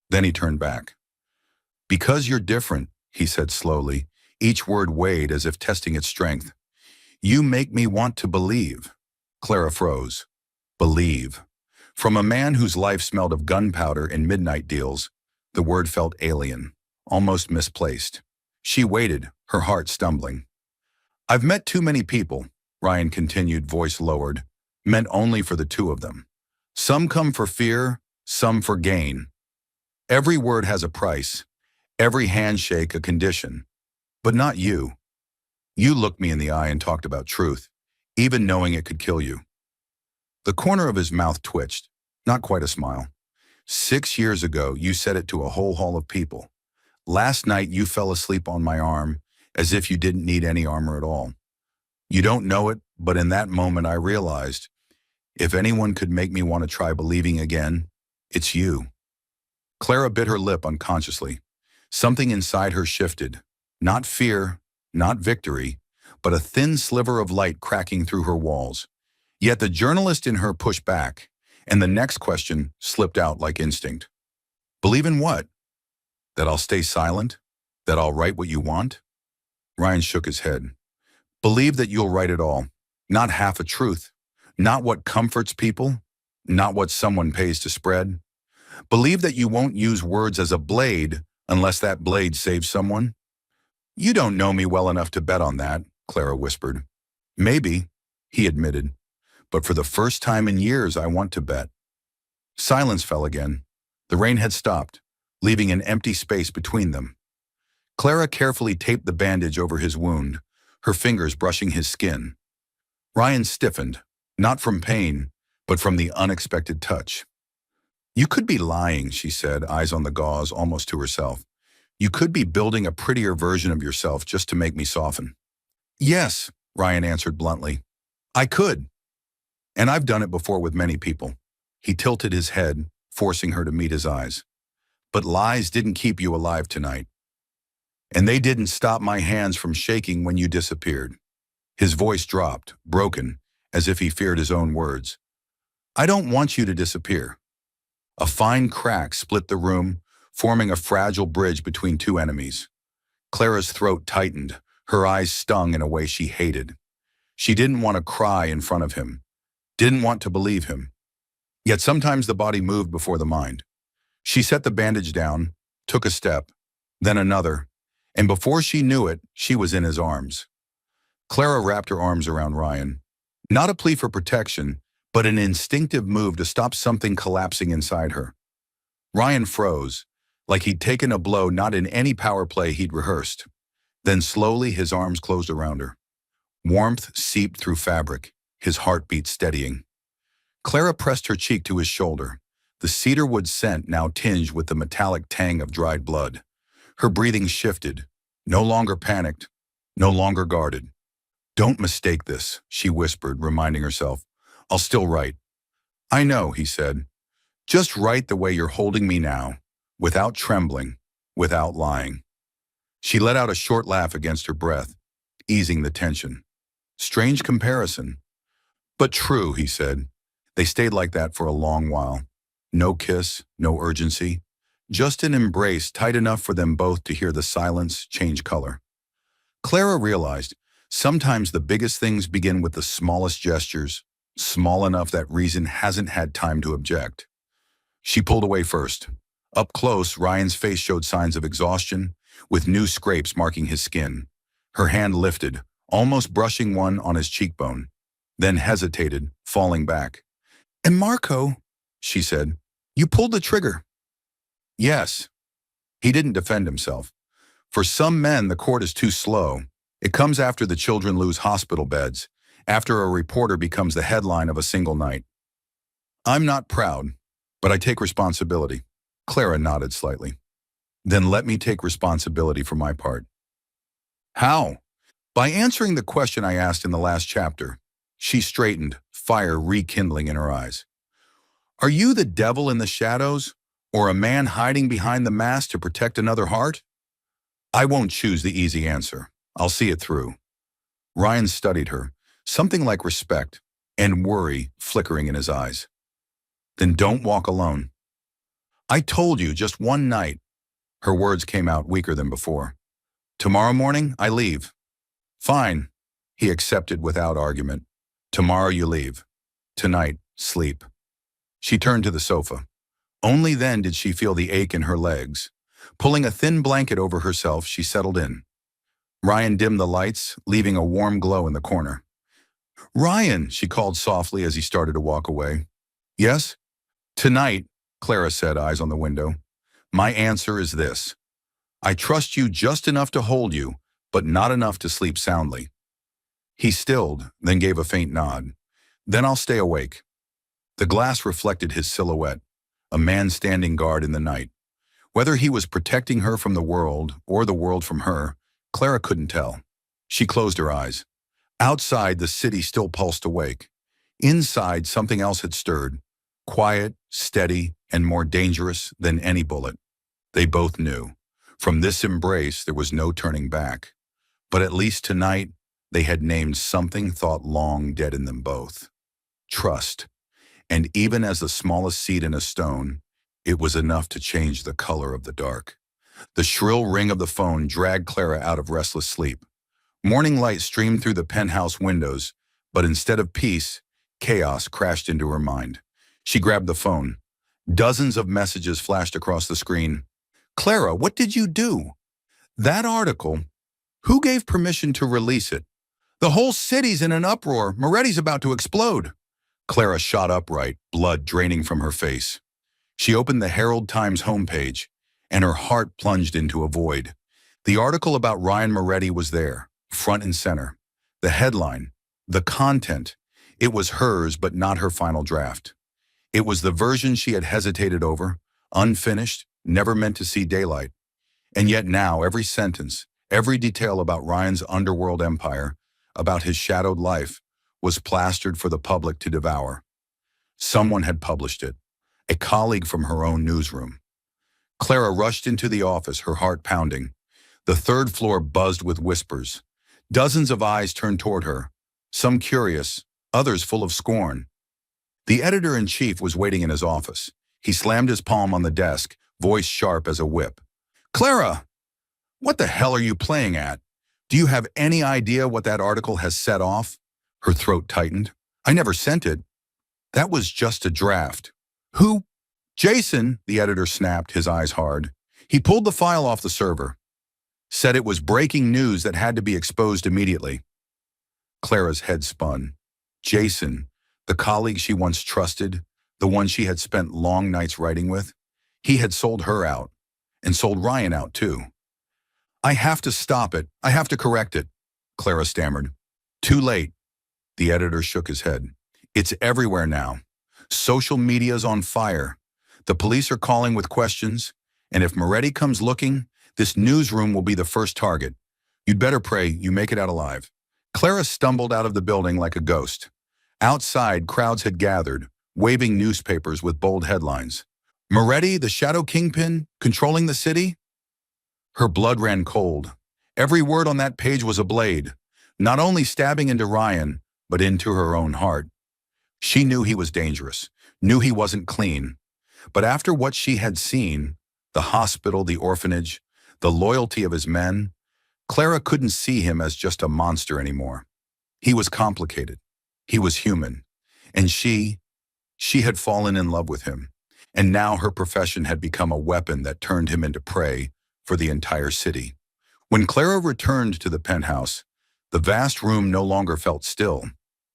Then he turned back. "Because you're different," he said slowly, each word weighed as if testing its strength. "You make me want to believe." Clara froze. Believe. From a man whose life smelled of gunpowder and midnight deals, the word felt alien, almost misplaced. She waited, her heart stumbling. "I've met too many people," Ryan continued, voice lowered, "meant only for the two of them. Some come for fear, some for gain. Every word has a price, every handshake a condition. But not you. You looked me in the eye and talked about truth, even knowing it could kill you." The corner of his mouth twitched, not quite a smile. "6 years ago, you said it to a whole hall of people. Last night, you fell asleep on my arm, as if you didn't need any armor at all. You don't know it, but in that moment I realized, if anyone could make me want to try believing again, it's you." Clara bit her lip unconsciously. Something inside her shifted. Not fear, not victory, but a thin sliver of light cracking through her walls. Yet the journalist in her pushed back, and the next question slipped out like instinct. "Believe in what? That I'll stay silent? That I'll write what you want?" Ryan shook his head. "Believe that you'll write it all. Not half a truth. Not what comforts people. Not what someone pays to spread. Believe that you won't use words as a blade unless that blade saves someone." "You don't know me well enough to bet on that," Clara whispered. "Maybe," he admitted. "But for the first time in years, I want to bet." Silence fell again. The rain had stopped, leaving an empty space between them. Clara carefully taped the bandage over his wound, her fingers brushing his skin. Ryan stiffened, not from pain, but from the unexpected touch. "You could be lying," she said, eyes on the gauze, almost to herself. "You could be building a prettier version of yourself just to make me soften." "Yes," Ryan answered bluntly. "I could. And I've done it before with many people." He tilted his head, forcing her to meet his eyes. "But lies didn't keep you alive tonight. And they didn't stop my hands from shaking when you disappeared." His voice dropped, broken, as if he feared his own words. "I don't want you to disappear." A fine crack split the room, forming a fragile bridge between two enemies. Clara's throat tightened, her eyes stung in a way she hated. She didn't want to cry in front of him, didn't want to believe him. Yet sometimes the body moved before the mind. She set the bandage down, took a step, then another, and before she knew it, she was in his arms. Clara wrapped her arms around Ryan. Not a plea for protection, but an instinctive move to stop something collapsing inside her. Ryan froze, like he'd taken a blow not in any power play he'd rehearsed. Then slowly his arms closed around her. Warmth seeped through fabric, his heartbeat steadying. Clara pressed her cheek to his shoulder, the cedarwood scent now tinged with the metallic tang of dried blood. Her breathing shifted, no longer panicked, no longer guarded. "Don't mistake this," she whispered, reminding herself. "I'll still write." "I know," he said. "Just write the way you're holding me now, without trembling, without lying." She let out a short laugh against her breath, easing the tension. Strange comparison. "But true," he said. They stayed like that for a long while. No kiss, no urgency. Just an embrace tight enough for them both to hear the silence change color. Clara realized sometimes the biggest things begin with the smallest gestures, small enough that reason hasn't had time to object. She pulled away first. Up close, Ryan's face showed signs of exhaustion, with new scrapes marking his skin. Her hand lifted, almost brushing one on his cheekbone, then hesitated, falling back. "And Marco," she said, "you pulled the trigger." "Yes." He didn't defend himself. For some men, the court is too slow. It comes after the children lose hospital beds, after a reporter becomes the headline of a single night. "I'm not proud, but I take responsibility." Clara nodded slightly. "Then let me take responsibility for my part." "How?" "By answering the question I asked in the last chapter." She straightened, fire rekindling in her eyes. "Are you the devil in the shadows, or a man hiding behind the mask to protect another heart?" "I won't choose the easy answer. I'll see it through." Ryan studied her, something like respect and worry flickering in his eyes. "Then don't walk alone." "I told you, just one night." Her words came out weaker than before. "Tomorrow morning, I leave." "Fine," he accepted without argument. "Tomorrow you leave. Tonight, sleep." She turned to the sofa. Only then did she feel the ache in her legs. Pulling a thin blanket over herself, she settled in. Ryan dimmed the lights, leaving a warm glow in the corner. "Ryan," she called softly as he started to walk away. "Yes?" "Tonight," Clara said, eyes on the window, "my answer is this. I trust you just enough to hold you, but not enough to sleep soundly." He stilled, then gave a faint nod. "Then I'll stay awake." The glass reflected his silhouette, a man standing guard in the night. Whether he was protecting her from the world or the world from her, Clara couldn't tell. She closed her eyes. Outside, the city still pulsed awake. Inside, something else had stirred, quiet, steady, and more dangerous than any bullet. They both knew. From this embrace, there was no turning back. But at least tonight, they had named something thought long dead in them both. Trust. And even as the smallest seed in a stone, it was enough to change the color of the dark. The shrill ring of the phone dragged Clara out of restless sleep. Morning light streamed through the penthouse windows, but instead of peace, chaos crashed into her mind. She grabbed the phone. Dozens of messages flashed across the screen. "Clara, what did you do? That article, who gave permission to release it? The whole city's in an uproar. Moretti's about to explode." Clara shot upright, blood draining from her face. She opened the Herald-Times homepage, and her heart plunged into a void. The article about Ryan Moretti was there, front and center. The headline, the content, it was hers but not her final draft. It was the version she had hesitated over, unfinished, never meant to see daylight. And yet now every sentence, every detail about Ryan's underworld empire, about his shadowed life, was plastered for the public to devour. Someone had published it, a colleague from her own newsroom. Clara rushed into the office, her heart pounding. The third floor buzzed with whispers. Dozens of eyes turned toward her, some curious, others full of scorn. The editor-in-chief was waiting in his office. He slammed his palm on the desk, voice sharp as a whip. "Clara, what the hell are you playing at? Do you have any idea what that article has set off?" Her throat tightened. "I never sent it. That was just a draft." "Who?" "Jason," the editor snapped, his eyes hard. "He pulled the file off the server. Said it was breaking news that had to be exposed immediately." Clara's head spun. Jason, the colleague she once trusted, the one she had spent long nights writing with, he had sold her out, and sold Ryan out too. I have to stop it. I have to correct it, Clara stammered. Too late. The editor shook his head. It's everywhere now. Social media's on fire. The police are calling with questions, and if Moretti comes looking, this newsroom will be the first target. You'd better pray you make it out alive. Clara stumbled out of the building like a ghost. Outside, crowds had gathered, waving newspapers with bold headlines. Moretti, the shadow kingpin, controlling the city? Her blood ran cold. Every word on that page was a blade, not only stabbing into Ryan, but into her own heart. She knew he was dangerous, knew he wasn't clean. But after what she had seen, the hospital, the orphanage, the loyalty of his men, Clara couldn't see him as just a monster anymore. He was complicated. He was human. And she had fallen in love with him. And now her profession had become a weapon that turned him into prey for the entire city. When Clara returned to the penthouse, the vast room no longer felt still.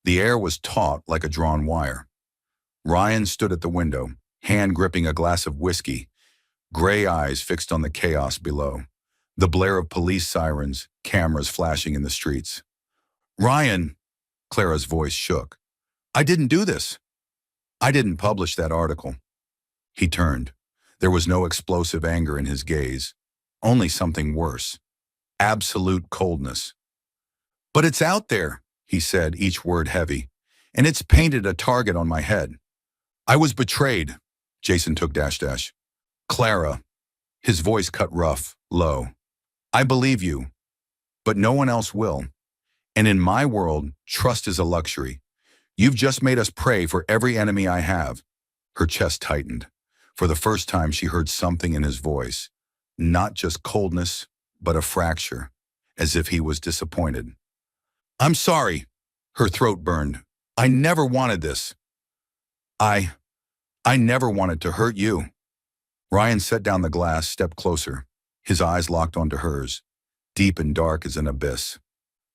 The air was taut like a drawn wire. Ryan stood at the window, hand gripping a glass of whiskey, gray eyes fixed on the chaos below, the blare of police sirens, cameras flashing in the streets. Ryan, Clara's voice shook. I didn't do this. I didn't publish that article. He turned. There was no explosive anger in his gaze, only something worse. Absolute coldness. But it's out there, he said, each word heavy, and it's painted a target on my head. I was betrayed, Jason took dash. Clara, his voice cut rough, low. I believe you, but no one else will. And in my world, trust is a luxury. You've just made us pray for every enemy I have. Her chest tightened. For the first time, she heard something in his voice. Not just coldness, but a fracture, as if he was disappointed. I'm sorry. Her throat burned. I never wanted this. I never wanted to hurt you. Ryan set down the glass, stepped closer. His eyes locked onto hers, deep and dark as an abyss.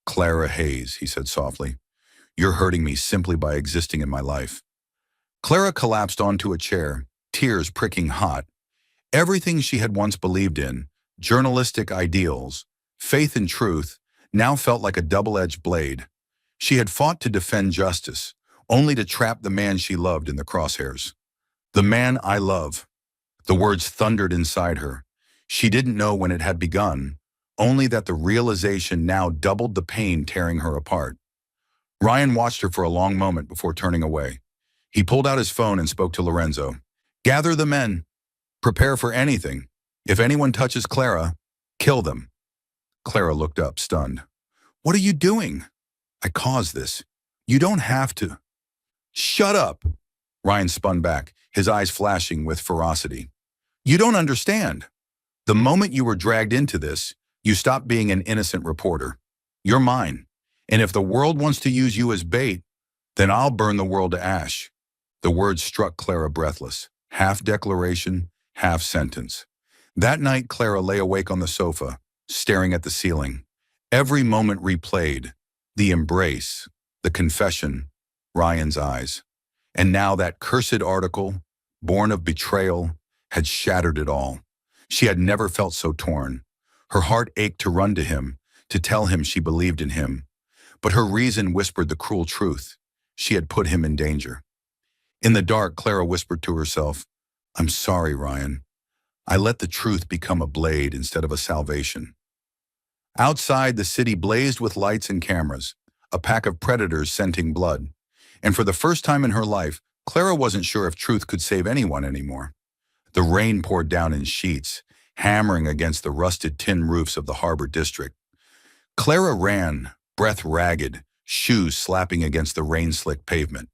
Clara Hayes, he said softly. You're hurting me simply by existing in my life. Clara collapsed onto a chair, tears pricking hot. Everything she had once believed in, journalistic ideals, faith and truth, now felt like a double-edged blade. She had fought to defend justice, only to trap the man she loved in the crosshairs. The man I love. The words thundered inside her. She didn't know when it had begun, only that the realization now doubled the pain tearing her apart. Ryan watched her for a long moment before turning away. He pulled out his phone and spoke to Lorenzo. Gather the men. Prepare for anything. If anyone touches Clara, kill them. Clara looked up, stunned. What are you doing? I caused this. You don't have to. Shut up. Ryan spun back, his eyes flashing with ferocity. You don't understand. The moment you were dragged into this, you stopped being an innocent reporter. You're mine. And if the world wants to use you as bait, then I'll burn the world to ash. The words struck Clara breathless, half declaration, half sentence. That night, Clara lay awake on the sofa, staring at the ceiling. Every moment replayed, the embrace, the confession, Ryan's eyes. And now that cursed article, born of betrayal, had shattered it all. She had never felt so torn. Her heart ached to run to him, to tell him she believed in him. But her reason whispered the cruel truth. She had put him in danger. In the dark, Clara whispered to herself, I'm sorry, Ryan. I let the truth become a blade instead of a salvation. Outside, the city blazed with lights and cameras, a pack of predators scenting blood. And for the first time in her life, Clara wasn't sure if truth could save anyone anymore. The rain poured down in sheets, hammering against the rusted tin roofs of the harbor district. Clara ran, breath ragged, shoes slapping against the rain-slick pavement.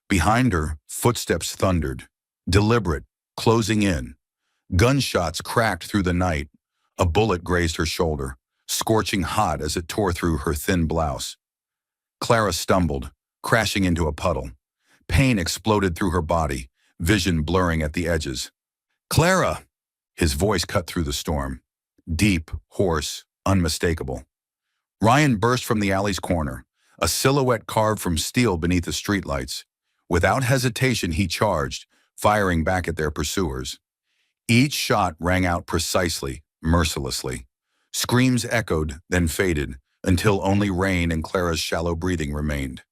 Behind her, footsteps thundered, deliberate, closing in. Gunshots cracked through the night. A bullet grazed her shoulder, scorching hot as it tore through her thin blouse. Clara stumbled, crashing into a puddle. Pain exploded through her body, vision blurring at the edges. Clara! His voice cut through the storm. Deep, hoarse, unmistakable. Ryan burst from the alley's corner, a silhouette carved from steel beneath the streetlights. Without hesitation, he charged, firing back at their pursuers. Each shot rang out precisely, mercilessly. Screams echoed, then faded, until only Rain and Clara's shallow breathing remained.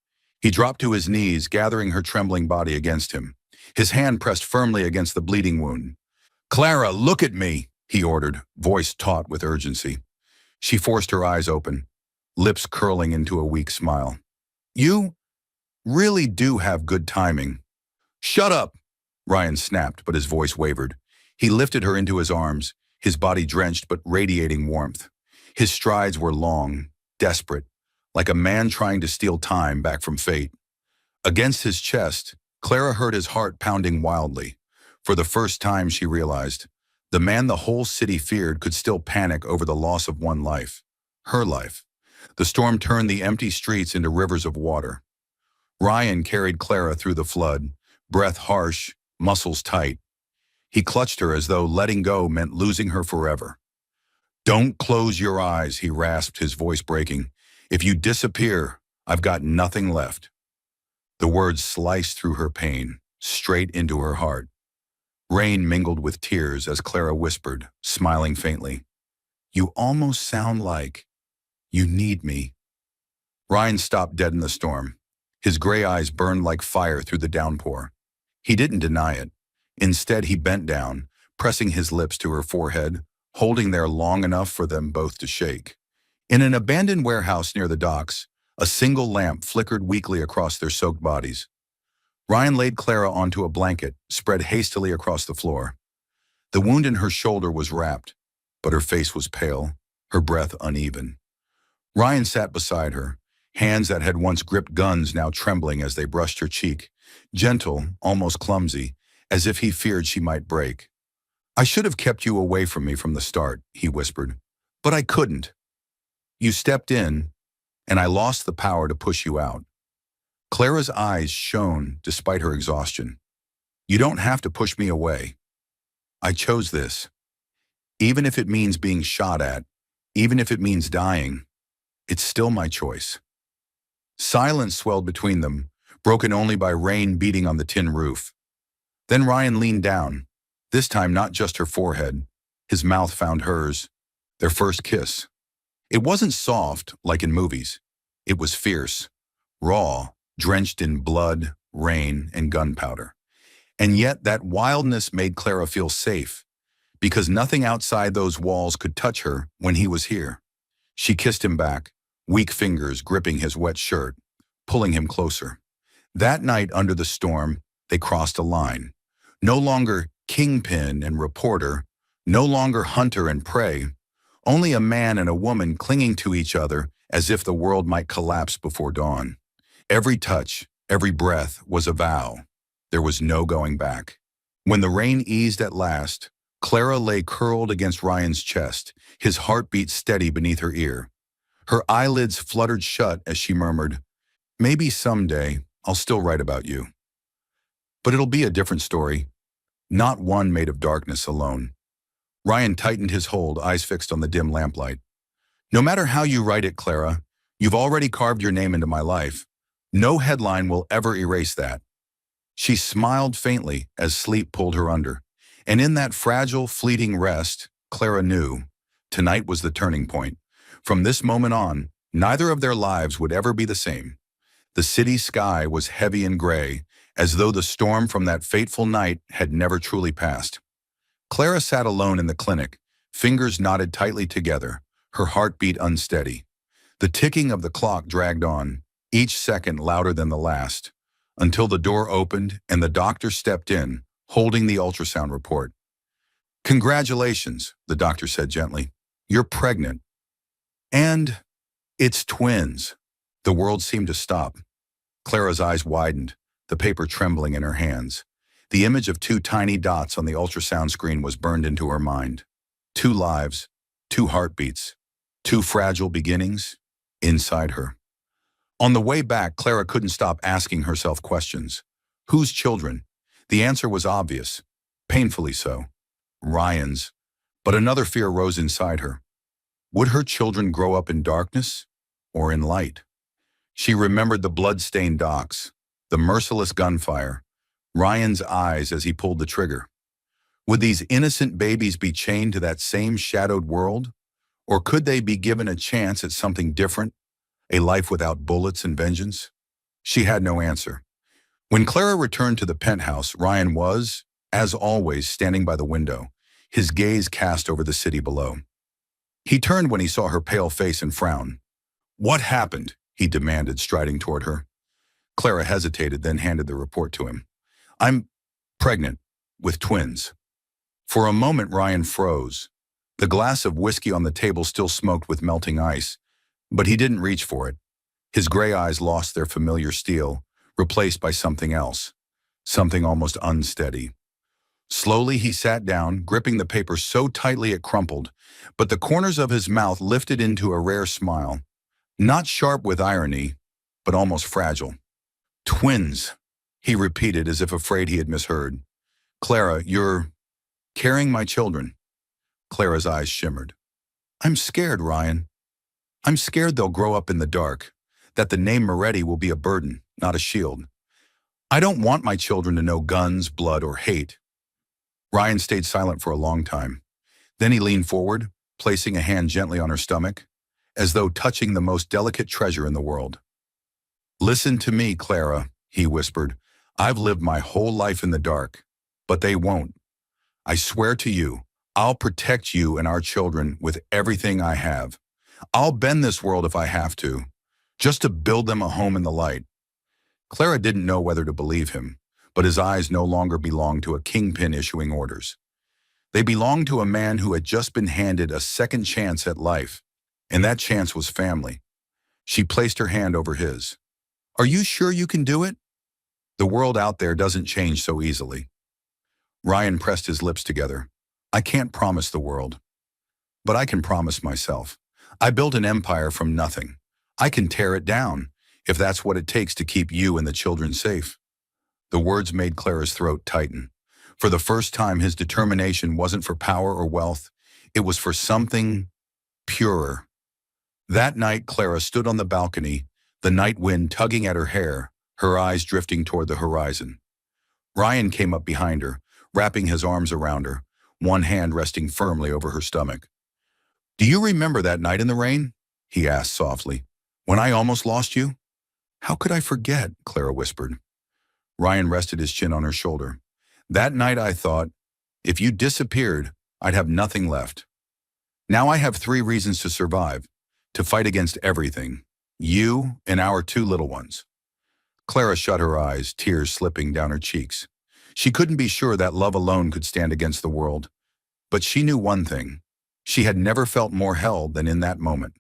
He dropped to his knees, gathering her trembling body against him. His hand pressed firmly against the bleeding wound. "Clara, look at me," he ordered, voice taut with urgency. She forced her eyes open, lips curling into a weak smile. "You really do have good timing." "Shut up," Ryan snapped, but his voice wavered. He lifted her into his arms, his body drenched but radiating warmth. His strides were long, desperate, like a man trying to steal time back from fate. Against his chest, Clara heard his heart pounding wildly. For the first time, she realized, the man the whole city feared could still panic over the loss of one life. Her life. The storm turned the empty streets into rivers of water. Ryan carried Clara through the flood, breath harsh, muscles tight. He clutched her as though letting go meant losing her forever. "Don't close your eyes," he rasped, his voice breaking. "If you disappear, I've got nothing left." The words sliced through her pain, straight into her heart. Rain mingled with tears as Clara whispered, smiling faintly, "You almost sound like you need me." Ryan stopped dead in the storm. His gray eyes burned like fire through the downpour. He didn't deny it. Instead, he bent down, pressing his lips to her forehead, holding there long enough for them both to shake. In an abandoned warehouse near the docks, a single lamp flickered weakly across their soaked bodies. Ryan laid Clara onto a blanket, spread hastily across the floor. The wound in her shoulder was wrapped, but her face was pale, her breath uneven. Ryan sat beside her, hands that had once gripped guns now trembling as they brushed her cheek, gentle, almost clumsy, as if he feared she might break. "I should have kept you away from me from the start," he whispered, "but I couldn't. You stepped in, and I lost the power to push you out." Clara's eyes shone despite her exhaustion. "You don't have to push me away. I chose this. Even if it means being shot at, even if it means dying, it's still my choice." Silence swelled between them, broken only by rain beating on the tin roof. Then Ryan leaned down, this time not just her forehead. His mouth found hers, their first kiss. It wasn't soft, like in movies. It was fierce, raw, drenched in blood, rain, and gunpowder. And yet that wildness made Clara feel safe, because nothing outside those walls could touch her when he was here. She kissed him back, weak fingers gripping his wet shirt, pulling him closer. That night under the storm, they crossed a line. No longer kingpin and reporter, no longer hunter and prey, only a man and a woman clinging to each other as if the world might collapse before dawn. Every touch, every breath was a vow. There was no going back. When the rain eased at last, Clara lay curled against Ryan's chest, his heartbeat steady beneath her ear. Her eyelids fluttered shut as she murmured, "Maybe someday I'll still write about you. But it'll be a different story, not one made of darkness alone." Ryan tightened his hold, eyes fixed on the dim lamplight. "No matter how you write it, Clara, you've already carved your name into my life. No headline will ever erase that." She smiled faintly as sleep pulled her under. And in that fragile, fleeting rest, Clara knew tonight was the turning point. From this moment on, neither of their lives would ever be the same. The city sky was heavy and gray, as though the storm from that fateful night had never truly passed. Clara sat alone in the clinic, fingers knotted tightly together, her heartbeat unsteady. The ticking of the clock dragged on, each second louder than the last, until the door opened and the doctor stepped in, holding the ultrasound report. "Congratulations," the doctor said gently. "You're pregnant. And it's twins." The world seemed to stop. Clara's eyes widened, the paper trembling in her hands. The image of two tiny dots on the ultrasound screen was burned into her mind. Two lives, two heartbeats, two fragile beginnings inside her. On the way back, Clara couldn't stop asking herself questions. Whose children? The answer was obvious, painfully so. Ryan's. But another fear rose inside her. Would her children grow up in darkness or in light? She remembered the blood-stained docks, the merciless gunfire, Ryan's eyes as he pulled the trigger. Would these innocent babies be chained to that same shadowed world? Or could they be given a chance at something different, a life without bullets and vengeance? She had no answer. When Clara returned to the penthouse, Ryan was, as always, standing by the window, his gaze cast over the city below. He turned when he saw her pale face and frown. "What happened?" he demanded, striding toward her. Clara hesitated, then handed the report to him. "I'm pregnant, with twins." For a moment, Ryan froze. The glass of whiskey on the table still smoked with melting ice, but he didn't reach for it. His gray eyes lost their familiar steel, replaced by something else, something almost unsteady. Slowly, he sat down, gripping the paper so tightly it crumpled, but the corners of his mouth lifted into a rare smile, not sharp with irony, but almost fragile. "Twins," he repeated as if afraid he had misheard. "Clara, you're carrying my children." Clara's eyes shimmered. "I'm scared, Ryan. I'm scared they'll grow up in the dark, that the name Moretti will be a burden, not a shield. I don't want my children to know guns, blood, or hate." Ryan stayed silent for a long time. Then he leaned forward, placing a hand gently on her stomach, as though touching the most delicate treasure in the world. "Listen to me, Clara," he whispered. "I've lived my whole life in the dark, but they won't. I swear to you, I'll protect you and our children with everything I have. I'll bend this world if I have to, just to build them a home in the light." Clara didn't know whether to believe him, but his eyes no longer belonged to a kingpin issuing orders. They belonged to a man who had just been handed a second chance at life, and that chance was family. She placed her hand over his. "Are you sure you can do it? The world out there doesn't change so easily." Ryan pressed his lips together. "I can't promise the world, but I can promise myself. I built an empire from nothing. I can tear it down, if that's what it takes to keep you and the children safe." The words made Clara's throat tighten. For the first time, his determination wasn't for power or wealth. It was for something purer. That night, Clara stood on the balcony, the night wind tugging at her hair, her eyes drifting toward the horizon. Ryan came up behind her, wrapping his arms around her, one hand resting firmly over her stomach. "Do you remember that night in the rain?" he asked softly. "When I almost lost you?" "How could I forget?" Clara whispered. Ryan rested his chin on her shoulder. "That night I thought, if you disappeared, I'd have nothing left. Now I have 3 reasons to survive, to fight against everything, you and our 2 little ones." Clara shut her eyes, tears slipping down her cheeks. She couldn't be sure that love alone could stand against the world, but she knew one thing. She had never felt more held than in that moment.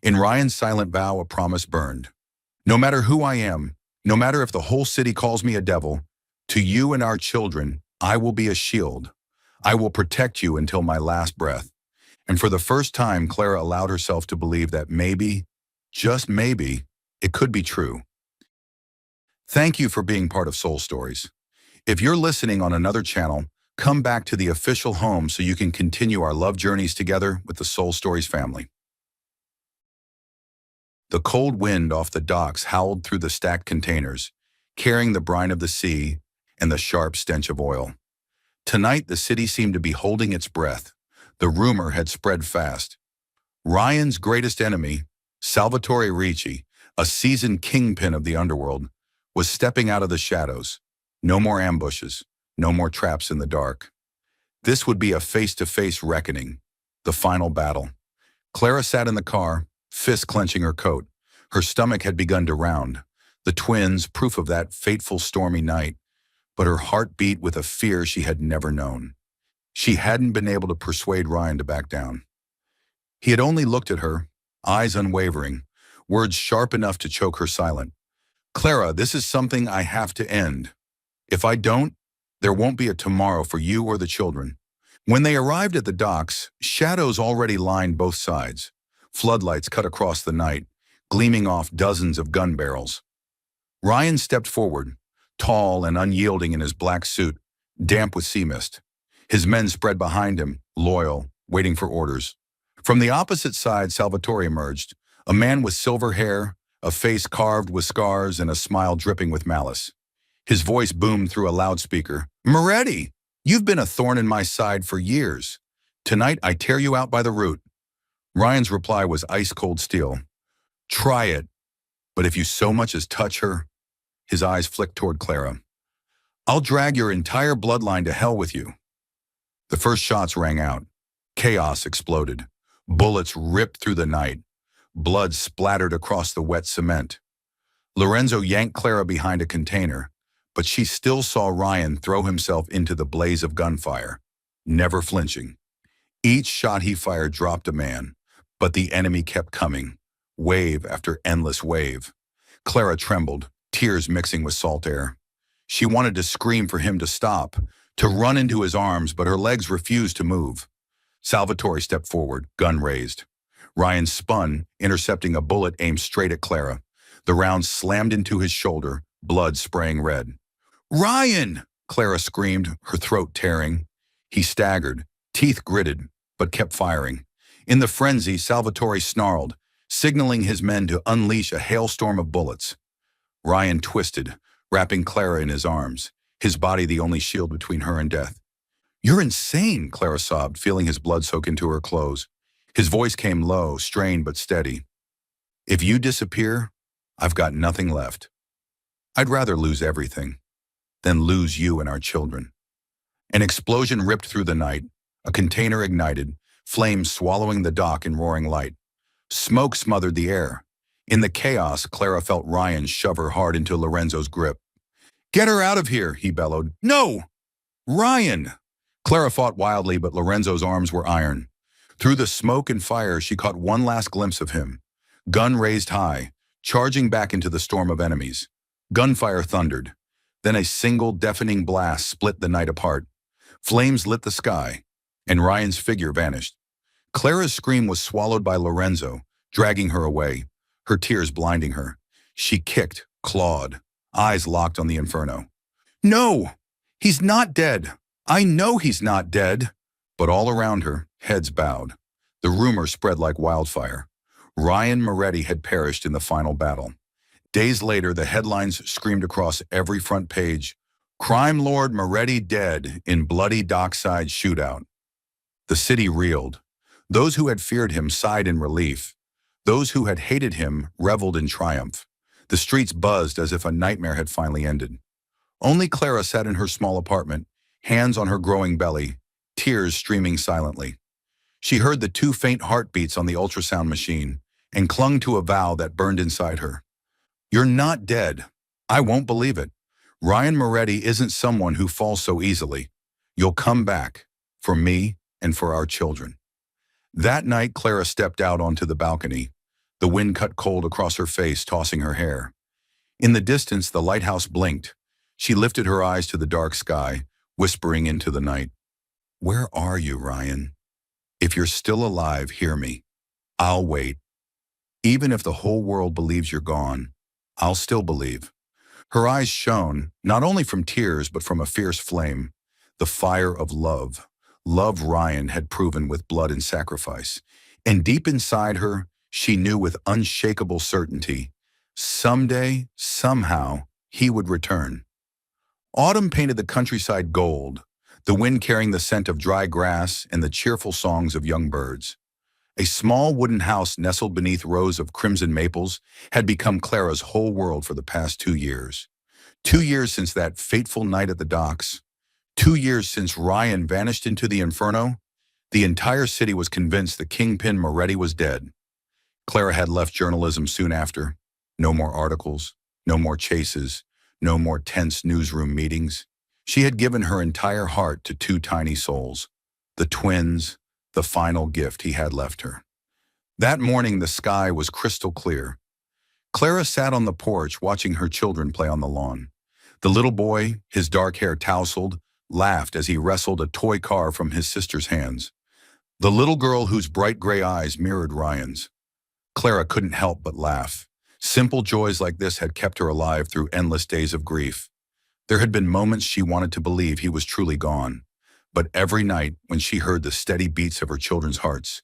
In Ryan's silent vow, a promise burned. "No matter who I am, no matter if the whole city calls me a devil, to you and our children, I will be a shield. I will protect you until my last breath." And for the first time, Clara allowed herself to believe that maybe, just maybe, it could be true. Thank you for being part of Soul Stories. If you're listening on another channel, come back to the official home so you can continue our love journeys together with the Soul Stories family. The cold wind off the docks howled through the stacked containers, carrying the brine of the sea and the sharp stench of oil. Tonight, the city seemed to be holding its breath. The rumor had spread fast. Ryan's greatest enemy, Salvatore Ricci, a seasoned kingpin of the underworld, was stepping out of the shadows. No more ambushes, no more traps in the dark. This would be a face-to-face reckoning, the final battle. Clara sat in the car, fists clenching her coat. Her stomach had begun to round. The twins, proof of that fateful stormy night, but her heart beat with a fear she had never known. She hadn't been able to persuade Ryan to back down. He had only looked at her, eyes unwavering, words sharp enough to choke her silent. "Clara, this is something I have to end. If I don't, there won't be a tomorrow for you or the children." When they arrived at the docks, shadows already lined both sides. Floodlights cut across the night, gleaming off dozens of gun barrels. Ryan stepped forward, tall and unyielding in his black suit, damp with sea mist. His men spread behind him, loyal, waiting for orders. From the opposite side, Salvatore emerged, a man with silver hair, a face carved with scars and a smile dripping with malice. His voice boomed through a loudspeaker. "Moretti, you've been a thorn in my side for years. Tonight I tear you out by the root." Ryan's reply was ice-cold steel. "Try it, but if you so much as touch her," his eyes flicked toward Clara, "I'll drag your entire bloodline to hell with you." The first shots rang out. Chaos exploded. Bullets ripped through the night. Blood splattered across the wet cement. Lorenzo yanked Clara behind a container, but she still saw Ryan throw himself into the blaze of gunfire, never flinching. Each shot he fired dropped a man, but the enemy kept coming, wave after endless wave. Clara trembled, tears mixing with salt air. She wanted to scream for him to stop, to run into his arms, but her legs refused to move. Salvatore stepped forward, gun raised. Ryan spun, intercepting a bullet aimed straight at Clara. The round slammed into his shoulder, blood spraying red. "Ryan!" Clara screamed, her throat tearing. He staggered, teeth gritted, but kept firing. In the frenzy, Salvatore snarled, signaling his men to unleash a hailstorm of bullets. Ryan twisted, wrapping Clara in his arms, his body the only shield between her and death. "You're insane," Clara sobbed, feeling his blood soak into her clothes. His voice came low, strained but steady. "If you disappear, I've got nothing left. I'd rather lose everything than lose you and our children." An explosion ripped through the night. A container ignited, flames swallowing the dock in roaring light. Smoke smothered the air. In the chaos, Clara felt Ryan shove her hard into Lorenzo's grip. "Get her out of here," he bellowed. "No! Ryan!" Clara fought wildly, but Lorenzo's arms were iron. Through the smoke and fire, she caught one last glimpse of him. Gun raised high, charging back into the storm of enemies. Gunfire thundered. Then a single deafening blast split the night apart. Flames lit the sky, and Ryan's figure vanished. Clara's scream was swallowed by Lorenzo, dragging her away, her tears blinding her. She kicked, clawed, eyes locked on the inferno. "No! He's not dead! I know he's not dead!" But all around her, heads bowed. The rumor spread like wildfire. Ryan Moretti had perished in the final battle. Days later, the headlines screamed across every front page, "Crime Lord Moretti dead in bloody dockside shootout." The city reeled. Those who had feared him sighed in relief. Those who had hated him reveled in triumph. The streets buzzed as if a nightmare had finally ended. Only Clara sat in her small apartment, hands on her growing belly, tears streaming silently. She heard the 2 faint heartbeats on the ultrasound machine and clung to a vow that burned inside her. "You're not dead. I won't believe it. Ryan Moretti isn't someone who falls so easily. You'll come back, for me and for our children." That night, Clara stepped out onto the balcony. The wind cut cold across her face, tossing her hair. In the distance, the lighthouse blinked. She lifted her eyes to the dark sky, whispering into the night, "Where are you, Ryan? If you're still alive, hear me. I'll wait. Even if the whole world believes you're gone, I'll still believe." Her eyes shone, not only from tears, but from a fierce flame, the fire of love. Love Ryan had proven with blood and sacrifice. And deep inside her, she knew with unshakable certainty, someday, somehow, he would return. Autumn painted the countryside gold, the wind carrying the scent of dry grass and the cheerful songs of young birds. A small wooden house nestled beneath rows of crimson maples had become Clara's whole world for the past 2 years. 2 years since that fateful night at the docks. 2 years since Ryan vanished into the inferno. The entire city was convinced the kingpin Moretti was dead. Clara had left journalism soon after. No more articles, no more chases, no more tense newsroom meetings. She had given her entire heart to 2 tiny souls, the twins, the final gift he had left her. That morning, the sky was crystal clear. Clara sat on the porch watching her children play on the lawn. The little boy, his dark hair tousled, laughed as he wrestled a toy car from his sister's hands. The little girl whose bright gray eyes mirrored Ryan's. Clara couldn't help but laugh. Simple joys like this had kept her alive through endless days of grief. There had been moments she wanted to believe he was truly gone. But every night, when she heard the steady beats of her children's hearts,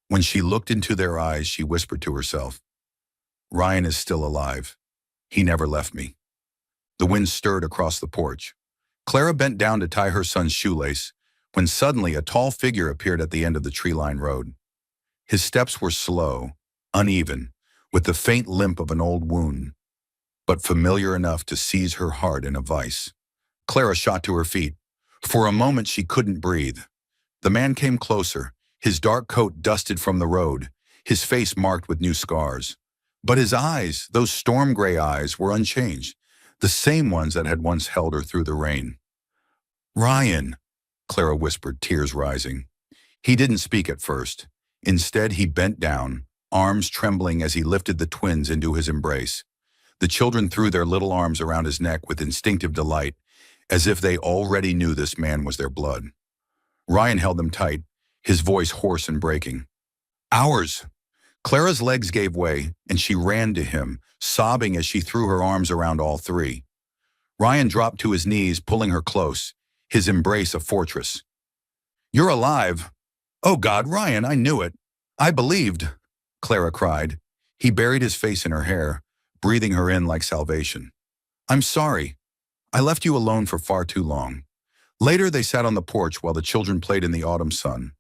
when she looked into their eyes, she whispered to herself, Ryan is still alive. He never left me. The wind stirred across the porch. Clara bent down to tie her son's shoelace when suddenly a tall figure appeared at the end of the tree-lined road. His steps were slow, uneven, with the faint limp of an old wound, but familiar enough to seize her heart in a vice. Clara shot to her feet. For a moment she couldn't breathe. The man came closer, his dark coat dusted from the road, his face marked with new scars. But his eyes, those storm-gray eyes, were unchanged, the same ones that had once held her through the rain. "Ryan," Clara whispered, tears rising. He didn't speak at first. Instead, he bent down, arms trembling as he lifted the twins into his embrace. The children threw their little arms around his neck with instinctive delight, as if they already knew this man was their blood. Ryan held them tight, his voice hoarse and breaking. "Ours!" Clara's legs gave way, and she ran to him, sobbing as she threw her arms around all three. Ryan dropped to his knees, pulling her close, his embrace a fortress. "You're alive! Oh God, Ryan, I knew it! I believed!" Clara cried. He buried his face in her hair, breathing her in like salvation. "I'm sorry. I left you alone for far too long." Later, they sat on the porch while the children played in the autumn sun.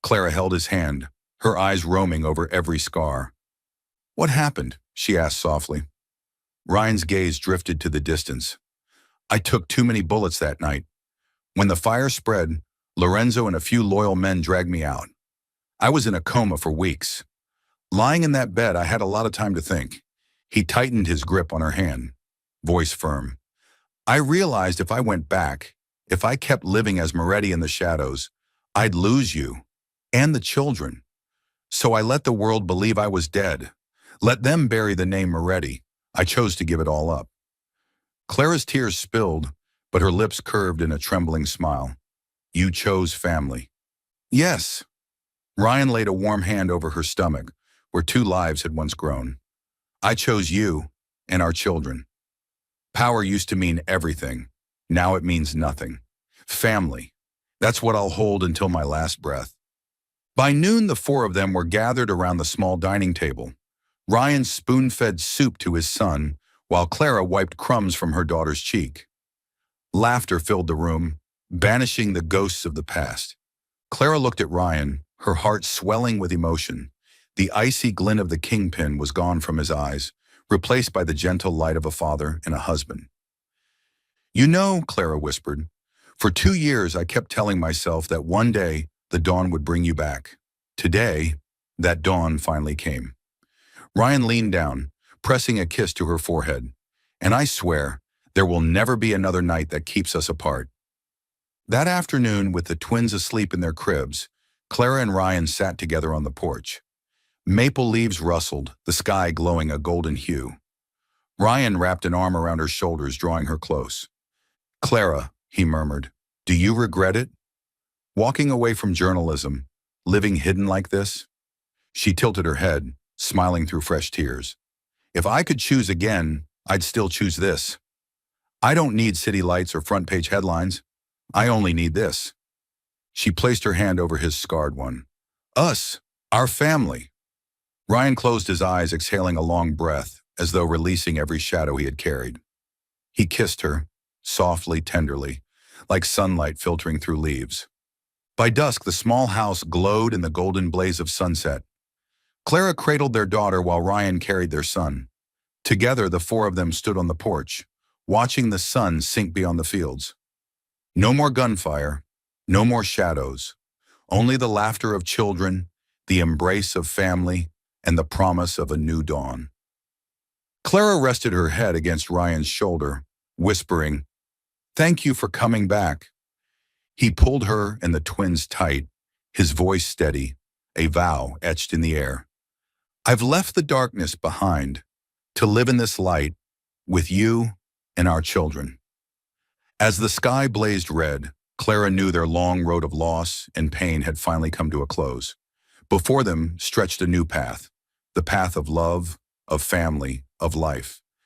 Clara held his hand, her eyes roaming over every scar. "What happened?" she asked softly. Ryan's gaze drifted to the distance. "I took too many bullets that night. When the fire spread, Lorenzo and a few loyal men dragged me out. I was in a coma for weeks. Lying in that bed, I had a lot of time to think." He tightened his grip on her hand, voice firm. "I realized if I went back, if I kept living as Moretti in the shadows, I'd lose you and the children. So I let the world believe I was dead. Let them bury the name Moretti. I chose to give it all up." Clara's tears spilled, but her lips curved in a trembling smile. "You chose family." "Yes." Ryan laid a warm hand over her stomach, where two lives had once grown. "I chose you and our children. Power used to mean everything. Now it means nothing. Family. That's what I'll hold until my last breath." By noon, the four of them were gathered around the small dining table. Ryan spoon-fed soup to his son, while Clara wiped crumbs from her daughter's cheek. Laughter filled the room, banishing the ghosts of the past. Clara looked at Ryan, her heart swelling with emotion. The icy glint of the kingpin was gone from his eyes, replaced by the gentle light of a father and a husband. "You know," Clara whispered, "for 2 years I kept telling myself that one day the dawn would bring you back. Today, that dawn finally came." Ryan leaned down, pressing a kiss to her forehead. "And I swear, there will never be another night that keeps us apart." That afternoon, with the twins asleep in their cribs, Clara and Ryan sat together on the porch. Maple leaves rustled, the sky glowing a golden hue. Ryan wrapped an arm around her shoulders, drawing her close. "Clara," he murmured, "do you regret it? Walking away from journalism, living hidden like this?" She tilted her head, smiling through fresh tears. "If I could choose again, I'd still choose this. I don't need city lights or front-page headlines. I only need this." She placed her hand over his scarred one. "Us, our family." Ryan closed his eyes, exhaling a long breath, as though releasing every shadow he had carried. He kissed her, softly, tenderly, like sunlight filtering through leaves. By dusk, the small house glowed in the golden blaze of sunset. Clara cradled their daughter while Ryan carried their son. Together, the four of them stood on the porch, watching the sun sink beyond the fields. No more gunfire, no more shadows, only the laughter of children, the embrace of family, and the promise of a new dawn. Clara rested her head against Ryan's shoulder, whispering, "Thank you for coming back." He pulled her and the twins tight, his voice steady, a vow etched in the air. "I've left the darkness behind to live in this light with you and our children." As the sky blazed red, Clara knew their long road of loss and pain had finally come to a close. Before them stretched a new path, the path of love, of family, of life.